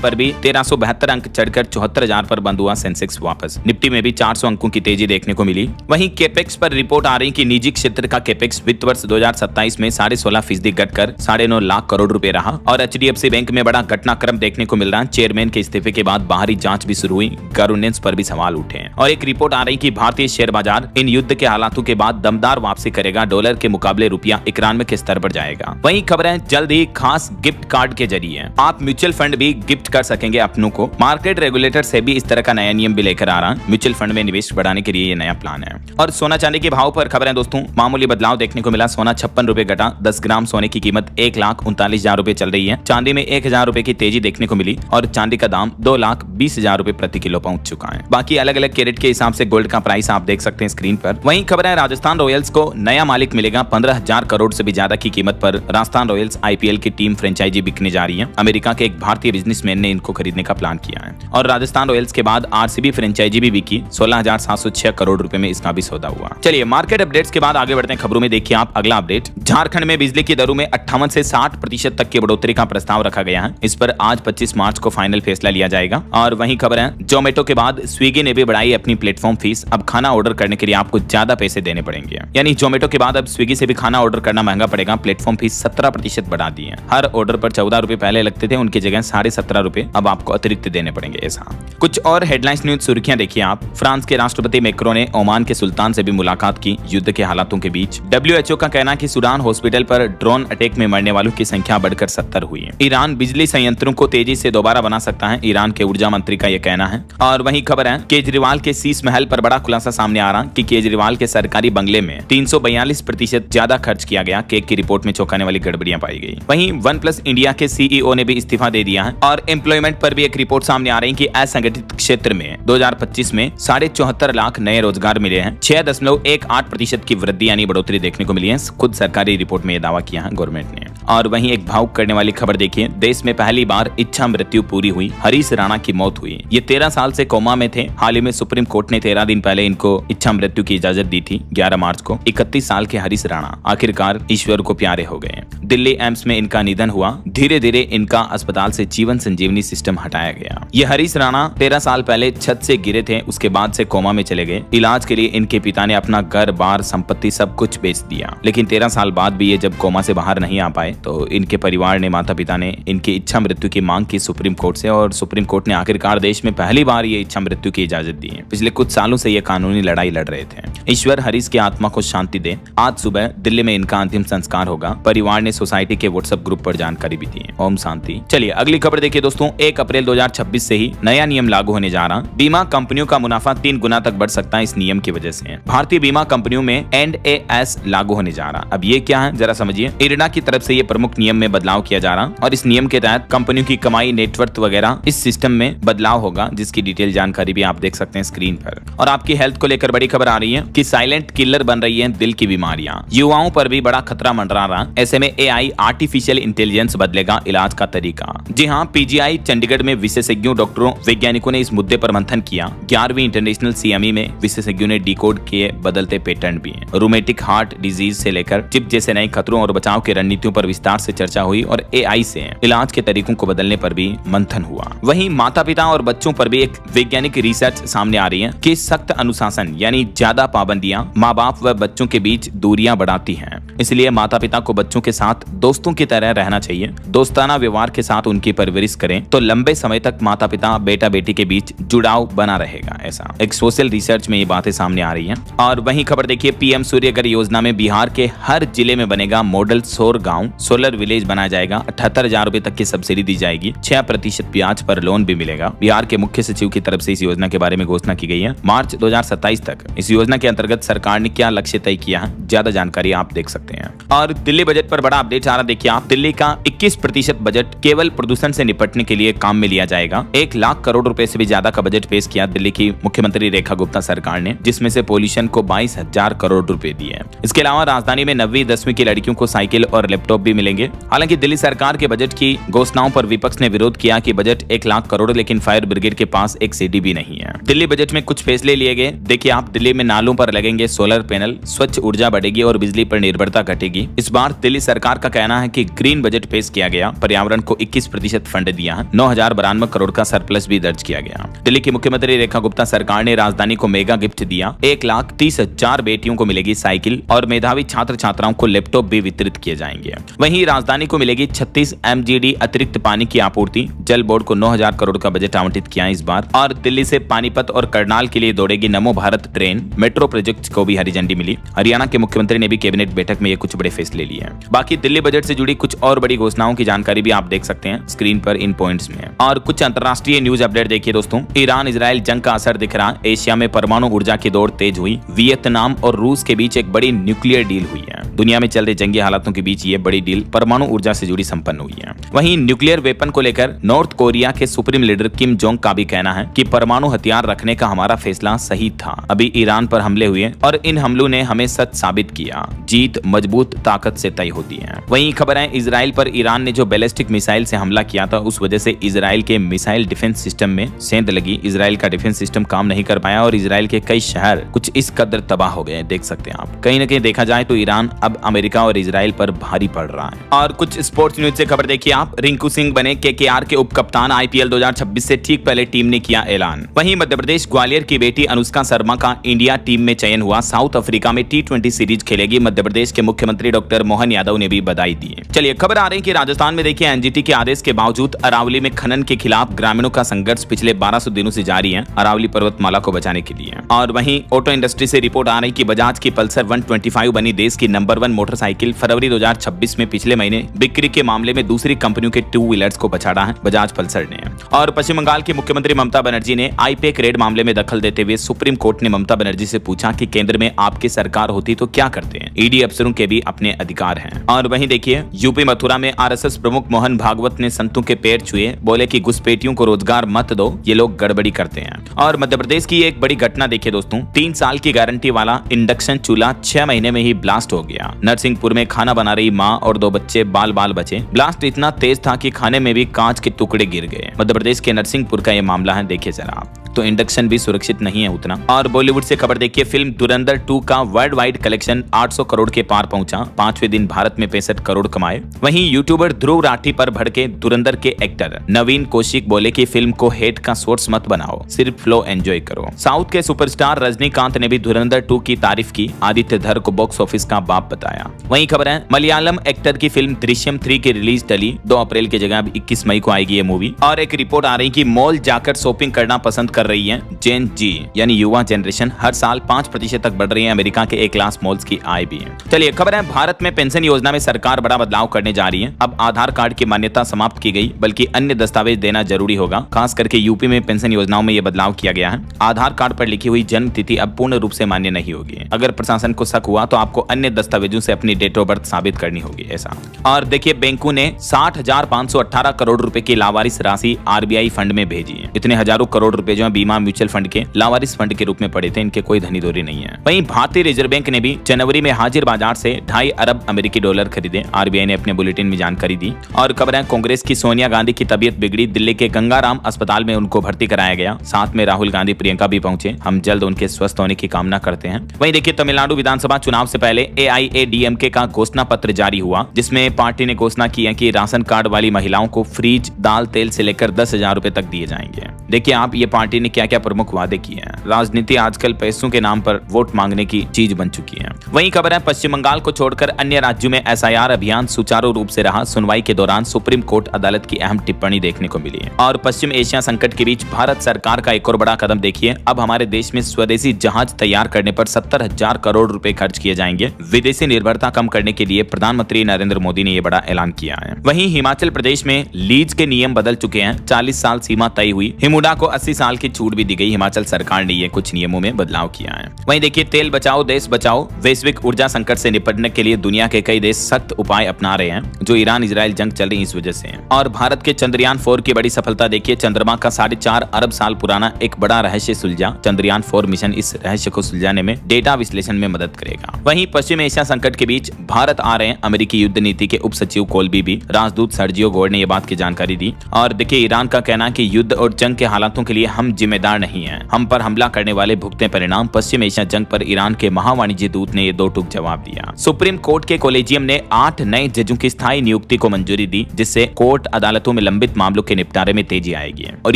पर भी 1372 अंक चढ़कर 74,000 पर बंद हुआ सेंसेक्स वापस। निफ्टी में भी 400 अंकों की तेजी देखने को मिली। वहीं केपेक्स पर रिपोर्ट आ रही कि निजी क्षेत्र का केपेक्स वित्त वर्ष 2027 में 16.5% घटकर 9.5 लाख करोड़ रुपए रहा। और HDFC बैंक में बड़ा घटनाक्रम देखने को मिल रहा है। चेयरमैन के इस्तीफे के बाद बाहरी जांच भी शुरू हुई, गवर्नेंस पर भी सवाल उठे हैं। और एक रिपोर्ट आ रही कि भारतीय शेयर बाजार इन युद्ध के हालातों के बाद दमदार वापसी करेगा, डॉलर के मुकाबले रुपया 91 के स्तर पर जाएगा। वहीं खबरें जल्द ही खास गिफ्ट कार्ड के जरिए आप म्यूचुअल फंड भी गिफ्ट कर सकेंगे अपनों को। मार्केट रेगुलेटर से भी इस तरह का नया नियम भी लेकर आ रहा है। म्यूचुअल फंड में निवेश बढ़ाने के लिए ये नया प्लान है। और सोना चांदी के भाव पर खबरें दोस्तों, मामूली बदलाव देखने को मिला। सोना 56 रुपए घटा, 10 ग्राम सोने की कीमत 1,39,000 रुपए चल रही है। चांदी में 1,000 रुपए की तेजी देखने को मिली और चांदी का दाम 2,20,000 रुपए प्रति किलो पहुंच चुका है। बाकी अलग अलग कैरेट के हिसाब से गोल्ड का प्राइस आप देख सकते हैं स्क्रीन पर। वहीं खबर है राजस्थान रॉयल्स को नया मालिक मिलेगा। 15,000 करोड़ से भी ज्यादा की कीमत पर राजस्थान रॉयल्स IPL की टीम फ्रेंचाइजी बिकने जा रही है। अमेरिका के एक भारतीय बिजनेसमैन ने इनको खरीदने का प्लान किया है। और राजस्थान रॉयल्स के बाद RCB फ्रेंचाइजी भी बिकी, 16,706 करोड़ रुपए में इसका भी सौदा हुआ। चलिए मार्केट अपडेट्स के बाद आगे बढ़ते हैं खबरों में। देखिए आप अगला अपडेट, झारखंड में बिजली की दरों में 58 से 60% तक की बढ़ोतरी का प्रस्ताव रखा गया है। इस पर आज 25 मार्च को फाइनल फैसला लिया जाएगा। और वहीं खबर है जोमेटो के बाद स्विगी ने भी बढ़ाई अपनी प्लेटफॉर्म फीस। अब खाना ऑर्डर करने के लिए आपको ज्यादा पैसे देने पड़ेंगे, यानी जोमेटो के बाद अब स्विगी से भी खाना ऑर्डर करना महंगा पड़ेगा। प्लेटफॉर्म फीस 17% बढ़ा दी है। हर ऑर्डर पर 14 रुपए पहले लगते थे, उनकी जगह 17.5 रुपए अब आपको अतिरिक्त देने पड़ेंगे। ऐसा कुछ और हेडलाइंस न्यूज सुर्खियां देखिए आप। फ्रांस के राष्ट्रपति मैक्रों ने ओमान के सुल्तान से भी मुलाकात की युद्ध के हालातों के बीच। WHO का कहना कि सूडान हॉस्पिटल पर ड्रोन अटैक में मरने वालों की संख्या बढ़कर 70 हुई है। ईरान बिजली संयंत्रों को तेजी से दोबारा बना सकता है, ईरान के ऊर्जा मंत्री का यह कहना है। और वहीं खबर है केजरीवाल के शीश महल पर बड़ा खुलासा सामने आ रहा कि केजरीवाल के सरकारी बंगले में 342% ज्यादा खर्च किया गया। केक की रिपोर्ट में चौंकाने वाली गड़बड़ियां पाई गई। वहीं OnePlus इंडिया के CEO ने भी इस्तीफा दे दिया है। और एम्प्लॉयमेंट पर भी एक रिपोर्ट सामने आ रही कि असंगठित क्षेत्र में 2025 में 74.5 लाख नए रोजगार मिले हैं। 6.18% की वृद्धि यानी बढ़ोतरी देखने को मिली है। खुद सरकारी रिपोर्ट में यह दावा किया है गवर्नमेंट ने। और वहीं एक भावुक करने वाली खबर देखिए, देश में पहली बार इच्छा मृत्यु पूरी हुई। हरीश राणा की मौत हुई। ये 13 साल से कोमा में थे। हाल ही में सुप्रीम कोर्ट ने 13 दिन पहले इनको इच्छा मृत्यु की इजाजत दी थी। 11 मार्च को 31 साल के हरीश राणा आखिरकार ईश्वर को प्यारे हो गए। दिल्ली एम्स में इनका निधन हुआ। धीरे धीरे इनका अस्पताल से जीवन संजीवनी सिस्टम हटाया गया। ये हरीश राणा 13 साल पहले छत से गिरे थे, उसके बाद से कोमा में चले गए। इलाज के लिए इनके पिता ने अपना घर बार संपत्ति सब कुछ बेच दिया, लेकिन 13 साल बाद भी ये जब कोमा से बाहर नहीं आ पाए तो इनके परिवार ने, माता पिता ने इनकी इच्छा मृत्यु की मांग की सुप्रीम कोर्ट से। और सुप्रीम कोर्ट ने आखिरकार देश में पहली बार ये इच्छा मृत्यु की इजाजत दी है। पिछले कुछ सालों से ये कानूनी लड़ाई लड़ रहे थे। ईश्वर हरीश की आत्मा को शांति दे। आज सुबह दिल्ली में इनका अंतिम संस्कार होगा। परिवार ने सोसाइटी के व्हाट्सएप ग्रुप पर जानकारी भी दी है। ओम शांति। चलिए अगली खबर देखिए दोस्तों, 1 अप्रैल 2026 से ही नया नियम लागू होने जा रहा। बीमा कंपनियों का मुनाफा 3 गुना तक बढ़ सकता है इस नियम की वजह से। भारतीय बीमा कंपनियों में NAS लागू होने जा रहा। अब ये क्या है जरा समझिए। इरडा की तरफ से ये प्रमुख नियम में बदलाव किया जा रहा और इस नियम के तहत कंपनियों की कमाई, नेटवर्थ वगैरह इस सिस्टम में बदलाव होगा, जिसकी डिटेल जानकारी भी आप देख सकते हैं स्क्रीन पर। और आपकी हेल्थ को लेकर बड़ी खबर आ रही है कि साइलेंट किलर बन रही है दिल की बीमारियां। युवाओं पर भी बड़ा खतरा मंडरा रहा। ऐसे में AI आर्टिफिशियल इंटेलिजेंस बदलेगा इलाज का तरीका। जी हाँ, PGI चंडीगढ़ में विशेषज्ञों, डॉक्टरों, वैज्ञानिकों ने इस मुद्दे पर मंथन किया। 11वीं इंटरनेशनल CME में विशेषज्ञों ने डिकोड किए बदलते पैटर्न भी हैं। रूमेटिक हार्ट डिजीज से लेकर चिप जैसे नए खतरों और बचाव की रणनीतियों पर विस्तार से चर्चा हुई और AI से इलाज के तरीकों को बदलने पर भी मंथन हुआ। वहीं माता पिता और बच्चों पर भी एक वैज्ञानिक रिसर्च सामने आ रही है कि सख्त अनुशासन यानी ज्यादा पाबंदियां माँ बाप व बच्चों के बीच दूरियां बढ़ाती हैं। इसलिए माता पिता को बच्चों के साथ दोस्तों की तरह रहना चाहिए। दोस्ताना व्यवहार के साथ उनकी परवरिश करें तो लंबे समय तक माता पिता बेटा बेटी के बीच जुड़ाव बना रहेगा। ऐसा एक सोशल रिसर्च में ये बातें सामने आ रही हैं। और वहीं खबर देखिए, PM सूर्यघर योजना में बिहार के हर जिले में बनेगा मॉडल सौर गांव, सोलर विलेज बनाया जाएगा। 78,000 रुपए तक की सब्सिडी दी जाएगी। 6% ब्याज पर लोन भी मिलेगा। बिहार के मुख्य सचिव की तरफ से इस योजना के बारे में घोषणा की गई है। मार्च 2027 तक इस योजना के अंतर्गत सरकार ने क्या लक्ष्य तय किया है, ज्यादा जानकारी आप देख सकते हैं। और दिल्ली बजट पर बड़ा अपडेट आ रहा। देखिए आप, दिल्ली का 21% बजट केवल प्रदूषण से निपटने के लिए काम में लिया जाएगा। 1 लाख करोड़ रुपए से भी ज्यादा का बजट पेश किया दिल्ली की मुख्यमंत्री रेखा गुप्ता सरकार ने, जिसमें से पॉल्यूशन को 22,000 करोड़ रुपए दिए। इसके अलावा राजधानी में 9वीं 10वीं की लड़कियों को साइकिल और लैपटॉप भी मिलेंगे। हालांकि दिल्ली सरकार के बजट की घोषणाओं पर विपक्ष ने विरोध किया कि बजट 1 लाख करोड़, लेकिन फायर ब्रिगेड के पास एक सीडी भी नहीं है। दिल्ली बजट में कुछ फैसले लिए गए। देखिए आप, दिल्ली में नालों पर लगेंगे सोलर पैनल, स्वच्छ ऊर्जा बढ़ेगी और बिजली पर निर्भरता घटेगी। इस बार दिल्ली सरकार का कहना है कि ग्रीन बजट पेश किया गया, पर्यावरण को 21% फंड दिया है, 9,092 करोड़ का सरप्लस भी दर्ज किया गया। दिल्ली की मुख्यमंत्री रेखा गुप्ता सरकार ने राजधानी को मेगा गिफ्ट दिया, 1,30,000 बेटियों को मिलेगी साइकिल और मेधावी छात्र छात्राओं को लैपटॉप भी वितरित किए जाएंगे। वहीं राजधानी को मिलेगी 36 MGD अतिरिक्त पानी की आपूर्ति, जल बोर्ड को 9,000 करोड़ का बजट आवंटित किया इस बार। और दिल्ली से पानीपत और करनाल के लिए दौड़ेगी नमो भारत ट्रेन, मेट्रो प्रोजेक्ट को भी हरी झंडी मिली। हरियाणा के मुख्यमंत्री ने भी कैबिनेट बैठक में ये कुछ बड़े फैसले लिए हैं। बाकी दिल्ली बजट से जुड़ी कुछ और बड़ी घोषणाओं की जानकारी भी आप देख सकते हैं स्क्रीन पर इन पॉइंट्स में। और कुछ अंतर्राष्ट्रीय न्यूज अपडेट देखिए दोस्तों। ईरान इजराइल जंग का असर दिख रहा, एशिया में परमाणु ऊर्जा की दौड़ तेज हुई, वियतनाम और रूस के बीच एक बड़ी न्यूक्लियर डील हुई है। दुनिया में चल रहे जंगी हालातों के बीच ये बड़ी डील परमाणु ऊर्जा से जुड़ी संपन्न हुई है। वहीं न्यूक्लियर वेपन को लेकर नॉर्थ कोरिया के सुप्रीम लीडर किम जोंग का भी कहना है कि परमाणु हथियार रखने का हमारा फैसला सही था। अभी ईरान पर हमले हुए और इन हमलों ने हमें सच साबित किया, जीत मजबूत ताकत से तय होती है। वहीं खबर है इजराइल पर ईरान ने जो बैलिस्टिक मिसाइल से हमला किया था उस वजह से इजराइल के मिसाइल डिफेंस सिस्टम में सेंध लगी। इजराइल का डिफेंस सिस्टम काम नहीं कर पाया और इजराइल के कई शहर कुछ इस कदर तबाह हो गए, देख सकते हैं आप। कहीं न कहीं देखा जाए तो ईरान अब अमेरिका और इजराइल पर भारी पड़ रहा है। और कुछ स्पोर्ट्स न्यूज से खबर देखिए आप। रिंकू सिंह बने KKR के उप कप्तान, IPL 2026 से ठीक पहले टीम ने किया ऐलान। वहीं मध्य प्रदेश ग्वालियर की बेटी अनुष्का शर्मा का इंडिया टीम में चयन हुआ, साउथ अफ्रीका में T20 सीरीज खेलेगी। मध्य प्रदेश के मुख्यमंत्री डॉक्टर मोहन यादव ने भी बधाई दी है। चलिए खबर आ रही है कि राजस्थान में देखिए NGT के आदेश के बावजूद अरावली में खनन के खिलाफ ग्रामीणों का संघर्ष पिछले 1200 दिनों से जारी है, अरावली पर्वतमाला को बचाने के लिए। और वहीं ऑटो इंडस्ट्री से रिपोर्ट आ रही कि बजाज की पल्सर 125 बनी देश की नंबर 1 मोटरसाइकिल। फरवरी 2026 में पिछले महीने बिक्री के मामले में दूसरी कंपनियों के 2 व्हीलर्स को पछाड़ा है बजाज पल्सर ने। और पश्चिम बंगाल की मुख्यमंत्री ममता बनर्जी ने आईपैक रेड मामले में दखल देते हुए सुप्रीम कोर्ट ने ममता बनर्जी से पूछा कि केंद्र में आपकी सरकार होती तो क्या करते हैं। ईडी अफसरों के भी अपने अधिकार हैं। और वहीं देखिए यूपी मथुरा में RSS प्रमुख मोहन भागवत ने संतों के पैर छुए, बोले कि घुसपैठियों को रोजगार मत दो, ये लोग गड़बड़ी करते हैं। और मध्य प्रदेश की एक बड़ी घटना देखिए दोस्तों, 3 साल की गारंटी वाला इंडक्शन चूल्हा 6 महीने में ही ब्लास्ट हो गया। नरसिंहपुर में खाना बना रही मां और 2 बच्चे बाल बचे। ब्लास्ट इतना तेज था कि खाने में भी कांच के टुकड़े गिर गए। मध्य प्रदेश के नरसिंहपुर का यह मामला है, देखिए जरा आप। तो इंडक्शन भी सुरक्षित नहीं है उतना। और बॉलीवुड से खबर देखिए, फिल्म धुरंधर 2 का वर्ल्ड वाइड कलेक्शन 800 करोड़ के पार पहुंचा, 5वें दिन भारत में 65 करोड़ कमाए। वहीं यूट्यूबर ध्रुव राठी पर भड़के धुरंधर के एक्टर नवीन कौशिक बोले कि फिल्म को हेट का सोर्स मत बनाओ, सिर्फ फ्लो एंजॉय करो। साउथ के सुपरस्टार रजनीकांत ने भी धुरंधर 2 की तारीफ की, आदित्य धर को बॉक्स ऑफिस का बाप बताया। वहीं खबर है मलयालम एक्टर की फिल्म दृश्यम 3 की रिलीज टली, 2 अप्रैल की जगह 21 मई को आएगी ये मूवी। और एक रिपोर्ट आ रही कि मॉल जाकर शॉपिंग करना पसंद कर रही है जेन जी यानी युवा जनरेशन। हर साल 5% तक बढ़ रही है अमेरिका के A क्लास मॉल्स की आय भी है। चलिए खबर है भारत में पेंशन योजना में सरकार बड़ा बदलाव करने जा रही है। अब आधार कार्ड की मान्यता समाप्त की गई, बल्कि अन्य दस्तावेज देना जरूरी होगा। खास करके यूपी में पेंशन योजनाओं में यह बदलाव किया गया है। आधार कार्ड पर लिखी हुई जन्म तिथि अब पूर्ण रूप से मान्य नहीं होगी। अगर प्रशासन को शक हुआ तो आपको अन्य दस्तावेजों से अपनी डेट ऑफ बर्थ साबित करनी होगी ऐसा। और देखिए बैंकों ने 60,518 करोड़ रुपए की लावारिस राशि RBI फंड में भेजी है। इतने हजारों करोड़ रुपए जो है बीमा म्यूचुअल फंड के लावारिस फंड के रूप में पड़े थे, इनके कोई धनीधोरी नहीं है। वहीं भारतीय रिजर्व बैंक ने भी जनवरी में हाजिर बाजार से 2.5 अरब अमेरिकी डॉलर खरीदे, RBI ने अपने बुलेटिन में जानकारी दी। और खबर है कांग्रेस की सोनिया गांधी की तबीयत बिगड़ी, दिल्ली के गंगाराम अस्पताल में उनको भर्ती कराया गया। साथ में राहुल गांधी प्रियंका भी पहुंचे, हम जल्द उनके स्वस्थ होने की कामना करते हैं। वहीं देखिए तमिलनाडु विधानसभा चुनाव से पहले AIADMK का घोषणा पत्र जारी हुआ, जिसमें पार्टी ने घोषणा की है कि राशन कार्ड वाली महिलाओं को फ्रिज, दाल, तेल से लेकर 10,000 रुपए तक दिए जाएंगे। देखिए आप, ये पार्टी ने क्या क्या प्रमुख वादे किए हैं। राजनीति आजकल पैसों के नाम पर वोट मांगने की चीज बन चुकी है। वहीं खबर है पश्चिम बंगाल को छोड़कर अन्य राज्यों में SIR अभियान सुचारू रूप से रहा। सुनवाई के दौरान सुप्रीम कोर्ट अदालत की अहम टिप्पणी देखने को मिली है। और पश्चिम एशिया संकट के बीच भारत सरकार का एक और बड़ा कदम देखिए, अब हमारे देश में स्वदेशी जहाज तैयार करने पर 70,000 करोड़ रुपए खर्च किए जाएंगे। विदेशी निर्भरता कम करने के लिए प्रधानमंत्री नरेंद्र मोदी ने यह बड़ा ऐलान किया है। वहीं हिमाचल प्रदेश में लीज के नियम बदल चुके हैं, 40 साल सीमा तय हुई। हिमुडा को 80 साल की छूट भी दी गई। हिमाचल सरकार ने ये कुछ नियमों में बदलाव किया है। वहीं देखिए तेल बचाओ देश बचाओ, वैश्विक ऊर्जा संकट से निपटने के लिए दुनिया के कई देश सख्त उपाय अपना रहे हैं, जो ईरान इजराइल जंग चल रही इस वजह से। और भारत के चंद्रयान 4 की बड़ी सफलता देखिए, चंद्रमा का 4.5 अरब साल पुराना एक बड़ा रहस्य सुलझा। चंद्रयान 4 मिशन इस रहस्य को सुलझाने में, डेटा विश्लेषण में मदद करेगा। वहीं पश्चिम एशिया संकट के बीच भारत आ रहे हैं अमेरिकी युद्ध नीति के उप सचिव कोलबी भी। राजदूत सर्जियो गोड ने यह बात की जानकारी दी। और देखिए ईरान का कहना है कि युद्ध और जंग के हालातों के लिए हम जिम्मेदार नहीं है। हम पर हमला करने वाले भुगते परिणाम। पश्चिम एशिया जंग पर ईरान के महावाणिज्य दूत ने ये दो टूक जवाब दिया। सुप्रीम कोर्ट के कॉलेजियम ने 8 नए जजों की स्थायी नियुक्ति को मंजूरी दी, जिससे कोर्ट अदालतों में लंबित मामलों के निपटारे में तेजी आएगी और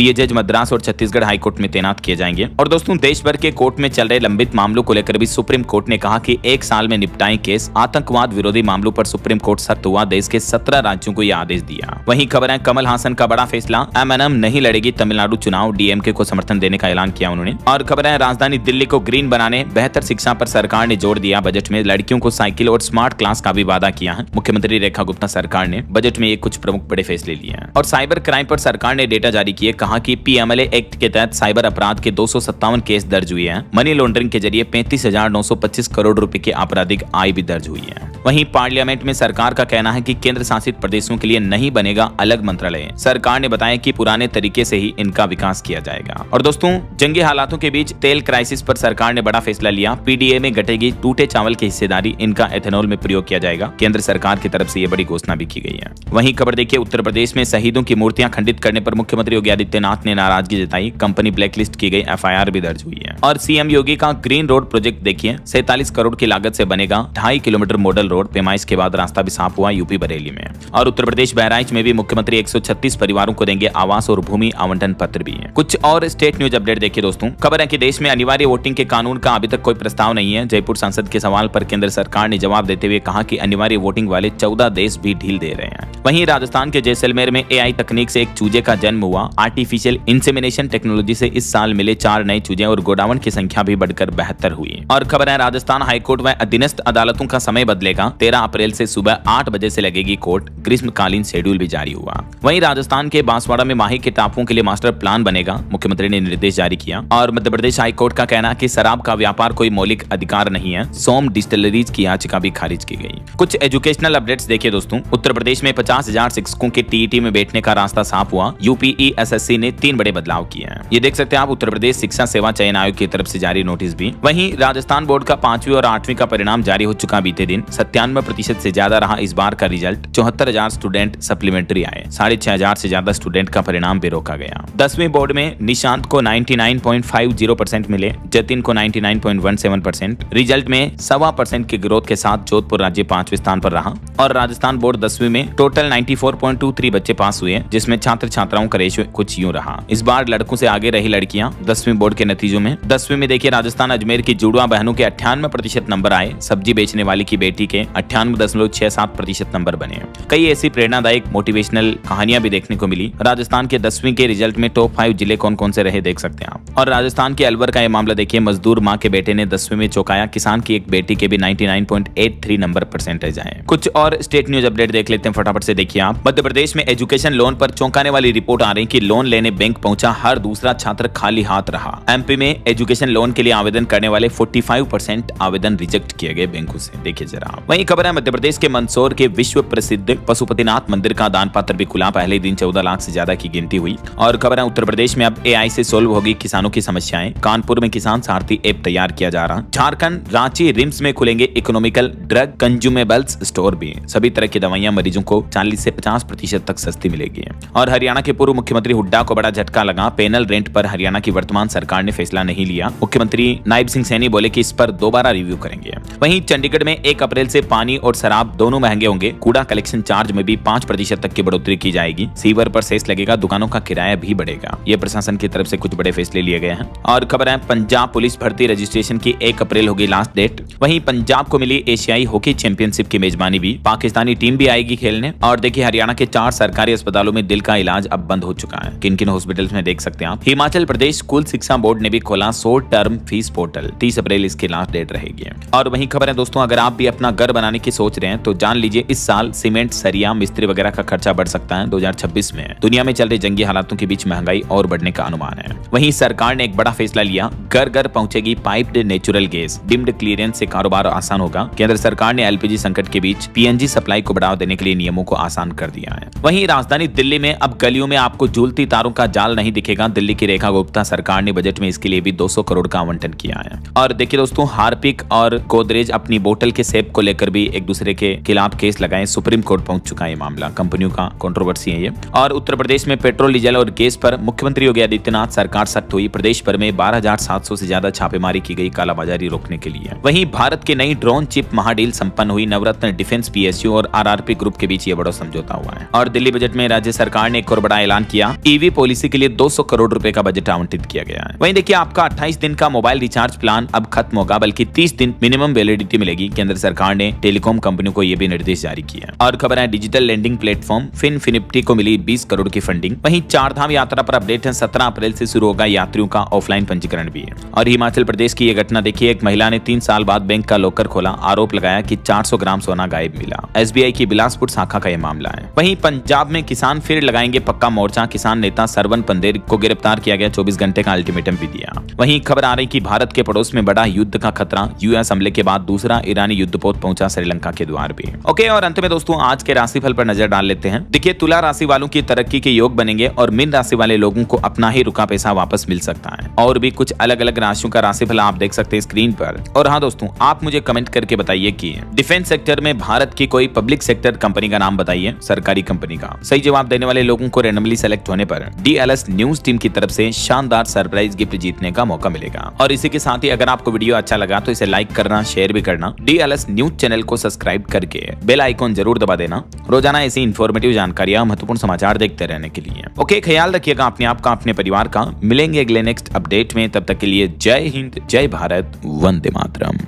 ये जज मद्रास और छत्तीसगढ़ हाईकोर्ट में तैनात किए जाएंगे। और दोस्तों, देश भर के कोर्ट में चल रहे लंबित मामलों को लेकर भी सुप्रीम कोर्ट ने कहा कि 1 साल में निपटाएं केस। आतंकवाद विरोधी मामलों पर सुप्रीम कोर्ट सख्त हुआ, देश के 17 राज्यों को यह आदेश दिया। वहीं खबर है कमल हासन का बड़ा फैसला, एमएनएम नहीं लड़ेगी तमिलनाडु चुनाव, डीएमके को समर्थन देने का ऐलान किया उन्होंने। और खबर है राजधानी दिल्ली को ग्रीन बनाने, बेहतर शिक्षा पर सरकार ने जोर दिया। बजट में लड़कियों को साइकिल और स्मार्ट क्लास का भी वादा किया है। मुख्यमंत्री रेखा गुप्ता सरकार ने बजट में ये कुछ प्रमुख बड़े फैसले लिए हैं। और साइबर क्राइम पर सरकार ने डेटा जारी किए, कहा कि पीएमएलए एक्ट के तहत साइबर अपराध के 257 केस दर्ज हुए हैं। मनी लॉन्ड्रिंग के जरिए 35,925 करोड़ रुपए की आपराधिक आय भी दर्ज हुई है। वहीं पार्लियामेंट में सरकार का कहना है कि केंद्र शासित प्रदेशों के लिए नहीं बनेगा अलग मंत्रालय। सरकार ने बताया कि पुराने तरीके से ही इनका विकास किया जाएगा। और दोस्तों, जंगी हालातों के बीच तेल क्राइसिस पर सरकार ने बड़ा फैसला लिया। पीडीए में घटेगी टूटे चावल की हिस्सेदारी, इनका एथेनॉल में प्रयोग किया जाएगा। केंद्र सरकार की तरफ से यह बड़ी घोषणा भी की गई है। वहीं खबर देखिए, उत्तर प्रदेश में शहीदों की मूर्तियां खंडित करने पर मुख्यमंत्री योगी आदित्यनाथ ने नाराजगी जताई। कंपनी ब्लैकलिस्ट की गई, एफआईआर भी दर्ज हुई है। और सीएम योगी का ग्रीन रोड प्रोजेक्ट देखिए, 47 करोड़ की लागत से बनेगा 2.5 किलोमीटर मॉडल रोड। पैमाइश के बाद रास्ता भी साफ हुआ यूपी बरेली में। और उत्तर प्रदेश बहराइच में भी मुख्यमंत्री 136 परिवारों को देंगे आवास और भूमि आवंटन पत्र भी है। कुछ और स्टेट न्यूज अपडेट देखिए दोस्तों। खबर है कि देश में अनिवार्य वोटिंग के कानून का अभी तक कोई प्रस्ताव नहीं है। जयपुर सांसद के सवाल पर केंद्र सरकार ने जवाब देते हुए कहा कि अनिवार्य वोटिंग वाले 14 देश भी ढील दे रहे हैं। वहीं राजस्थान के जैसलमेर में एआई तकनीक से एक चूजे का जन्म हुआ। आर्टिफिशियल इंसेमिनेशन टेक्नोलॉजी से इस साल मिले 4 नए चूजे और गोडावण की संख्या भी बढ़कर 72 हुई। और खबर है राजस्थान हाईकोर्ट व अधीनस्थ अदालतों का समय बदलेगा। 13 अप्रैल से सुबह 8 बजे से लगेगी कोर्ट। ग्रीष्मकालीन शेड्यूल भी जारी हुआ। वहीं राजस्थान के बांसवाड़ा में माही के टापुओं के लिए मास्टर प्लान बनेगा, मुख्यमंत्री ने निर्देश जारी किया। और मध्य प्रदेश हाईकोर्ट का कहना कि शराब का व्यापार कोई मौलिक अधिकार नहीं है। सोम डिस्टिलरीज की याचिका भी खारिज की गई। कुछ एजुकेशनल अपडेट्स देखिए दोस्तों। उत्तर प्रदेश में 50,000 शिक्षकों के टीईटी में बैठने का रास्ता साफ हुआ। यूपीईएसएससी ने 3 बड़े बदलाव किए हैं। ये देख सकते हैं आप, उत्तर प्रदेश शिक्षा सेवा चयन आयोग की तरफ से जारी नोटिस भी। वहीं राजस्थान बोर्ड का 5वीं और 8वीं का परिणाम जारी हो चुका बीते दिन। 97% से ज्यादा रहा इस बार का रिजल्ट। 74,000 स्टूडेंट सप्लीमेंट्री आए। 6,500 से ज्यादा स्टूडेंट का परिणाम भी रोका गया। 10वीं बोर्ड में निशांत को 99.50% मिले, जतिन को 99.17%। रिजल्ट में 1.25% की ग्रोथ के साथ जोधपुर राज्य 5वें स्थान पर रहा। और राजस्थान बोर्ड 10वीं में टोटल 94.23 बच्चे पास हुए, जिसमें छात्र छात्राओं का रेशियो कुछ यूं रहा। इस बार लड़कों से आगे रही लड़कियां 10वीं बोर्ड के नतीजों में। 10वीं में देखिए, राजस्थान अजमेर की जुड़वा बहनों के 98% नंबर आए। सब्जी बेचने वाली की बेटी के 98.67% नंबर बने। कई ऐसी प्रेरणादायक मोटिवेशनल कहानियां भी देखने को मिली। राजस्थान के 10वीं के रिजल्ट में टॉप 5 जिले कौन कौन से रहे देख सकते हैं आप। और राजस्थान के अलवर का यह मामला देखिए, मजदूर मां के बेटे ने 10वीं में चौंकाया। किसान की एक बेटी के भी 99.83 नंबर परसेंटेज आए। कुछ और स्टेट न्यूज अपडेट देख लेते हैं फटाफट से देखिए आप। मध्य प्रदेश में एजुकेशन लोन पर चौंकाने वाली रिपोर्ट आ रही कि लोन लेने बैंक पहुंचा हर दूसरा छात्र खाली हाथ रहा। एमपी में एजुकेशन लोन के लिए आवेदन करने वाले 45% आवेदन रिजेक्ट किए गए बैंकों से। देखिए जरा। वहीं खबर है मध्य प्रदेश के मंदसौर के विश्व प्रसिद्ध पशुपतिनाथ मंदिर का दान पत्र भी खुला। पहले दिन 14 लाख से ज्यादा की गिनती हुई। और खबर है उत्तर प्रदेश में अब एआई से सोल्व होगी किसानों की समस्याएं। कानपुर में किसान सारथी ऐप तैयार किया जा रहा। झारखंड रांची रिम्स में खुलेंगे इकोनॉमिकल ड्रग कंज्यूमेबल्स स्टोर भी। सभी तरह की दवाइयां मरीजों को 40 से 50% तक सस्ती मिलेगी। और हरियाणा के पूर्व मुख्यमंत्री हुड्डा को बड़ा झटका लगा। पेनल रेंट पर हरियाणा की वर्तमान सरकार ने फैसला नहीं लिया। मुख्यमंत्री नायब सिंह सैनी बोले कि इस पर दोबारा रिव्यू करेंगे। वहीं चंडीगढ़ में 1 अप्रैल से पानी और शराब दोनों महंगे होंगे। कूड़ा कलेक्शन चार्ज में भी 5% तक की बढ़ोतरी की जाएगी। सीवर पर सेस लगेगा। दुकानों का किराया भी बढ़ेगा। ये प्रशासन की तरफ से कुछ बड़े फैसले लिए गए हैं। और खबर है पंजाब पुलिस भर्ती रजिस्ट्रेशन की 1 अप्रैल होगी लास्ट डेट। वहीं पंजाब को मिली एशियाई हॉकी चैंपियनशिप की मेजबानी भी। पाकिस्तानी टीम भी आएगी खेलने। और देखिए, हरियाणा के 4 सरकारी अस्पतालों में दिल का इलाज अब बंद हो चुका है। किन किन हॉस्पिटल्स में देख सकते हैं आप। हिमाचल प्रदेश स्कूल शिक्षा बोर्ड ने भी खोला शॉर्ट टर्म फीस पोर्टल। 30 अप्रैल इसकी लास्ट डेट रहेगी। और वहीं खबर है दोस्तों, अगर आप भी अपना घर बनाने की सोच रहे हैं तो जान लीजिए इस साल सीमेंट, सरिया, मिस्त्री वगैरह का खर्चा बढ़ सकता है 2026 में। दुनिया में चल रही जंगी हालातों के बीच महंगाई और बढ़ने का अनुमान है। वहीं सरकार ने एक बड़ा फैसला लिया। घर घर पहुंचेगी piped natural gas. Deemed clearance से कारोबार आसान होगा। केंद्र सरकार ने एलपीजी संकट के बीच पीएनजी सप्लाई को बढ़ावा देने के लिए नियमों को आसान कर दिया है। वहीं राजधानी दिल्ली में अब गलियों में आपको झूलती तारों का जाल नहीं दिखेगा। दिल्ली की रेखा गुप्ता सरकार ने बजट में इसके लिए भी 200 करोड़ का आवंटन किया है। और देखिए दोस्तों, हार्पिक और गोदरेज अपनी बोतल के सेब को लेकर भी एक दूसरे के खिलाफ केस लगाए। सुप्रीम कोर्ट पहुंच चुका है मामला। कंपनियों का कंट्रोवर्सी है ये। और उत्तर प्रदेश में पेट्रोल, डीजल और गैस पर मुख्यमंत्री योगी आदित्यनाथ दिन आज सरकार सख्त हुई। प्रदेश भर में 12,700 से ज्यादा छापेमारी की गई कालाबाजारी रोकने के लिए। वहीं भारत के नई ड्रोन चिप महाडील संपन्न हुई। नवरत्न डिफेंस पीएसयू और आरआरपी ग्रुप के बीच ये बड़ा समझौता हुआ है। और दिल्ली बजट में राज्य सरकार ने एक और बड़ा ऐलान किया। ईवी पॉलिसी के लिए 200 करोड़ रुपए का बजट आवंटित किया गया है। वहीं देखिए आपका 28 दिन का मोबाइल रिचार्ज प्लान अब खत्म होगा, बल्कि 30 दिन मिनिमम वैलिडिटी मिलेगी। केंद्र सरकार ने टेलीकॉम कंपनियों को यह भी निर्देश जारी किया। और खबर है डिजिटल लेंडिंग प्लेटफॉर्म फिनफिनिटी को मिली 20 करोड़ की फंडिंग। वहीं चारधाम यात्रा पर अपडेट है। 17 अप्रैल से शुरू होगा यात्रियों का ऑफलाइन पंजीकरण भी है। और हिमाचल प्रदेश की यह घटना देखिए, एक महिला ने 3 साल बाद बैंक का लॉकर खोला। आरोप लगाया कि 400 ग्राम सोना गायब मिला। एसबीआई की बिलासपुर शाखा का यह मामला है। वहीं पंजाब में किसान फिर लगाएंगे पक्का मोर्चा। किसान नेता सरवन पंदेर को गिरफ्तार किया गया। 24 घंटे का अल्टीमेटम भी दिया। वहीं खबर आ रही कि भारत के पड़ोस में बड़ा युद्ध का खतरा। यूएस हमले के बाद दूसरा ईरानी युद्धपोत पहुंचा श्रीलंका के द्वार पे। ओके, और अंत में दोस्तों आज के राशिफल पर नजर डाल लेते हैं। देखिए तुला राशि वालों की तरक्की के योग बनेंगे और मीन राशि वाले लोगों को अपना ही रुका पैसा वापस मिल सकता है। और भी कुछ अलग अलग राशियों का राशिफल आप देख सकते हैं स्क्रीन पर। और हाँ दोस्तों, आप मुझे कमेंट करके बताइए कि डिफेंस सेक्टर में भारत की कोई पब्लिक सेक्टर कंपनी का नाम बताइए, सरकारी कंपनी का। सही जवाब देने वाले लोगों को रैंडमली सेलेक्ट होने पर डीएलएस न्यूज टीम की तरफ से शानदार सरप्राइज गिफ्ट जीतने का मौका मिलेगा। और इसी के साथ ही अगर आपको वीडियो अच्छा लगा तो इसे लाइक करना, शेयर भी करना। डीएलएस न्यूज चैनल को सब्सक्राइब करके बेल आइकॉन जरूर दबा देना, रोजाना ऐसी इंफॉर्मेटिव जानकारियां, महत्वपूर्ण समाचार देखते रहने के लिए। ओके, ख्याल रखिएगा अपने आप का, अपने परिवार का। मिलेंगे अगले नेक्स्ट अपडेट में, तब तक के लिए जय हिंद, जय भारत, वंदे मातरम।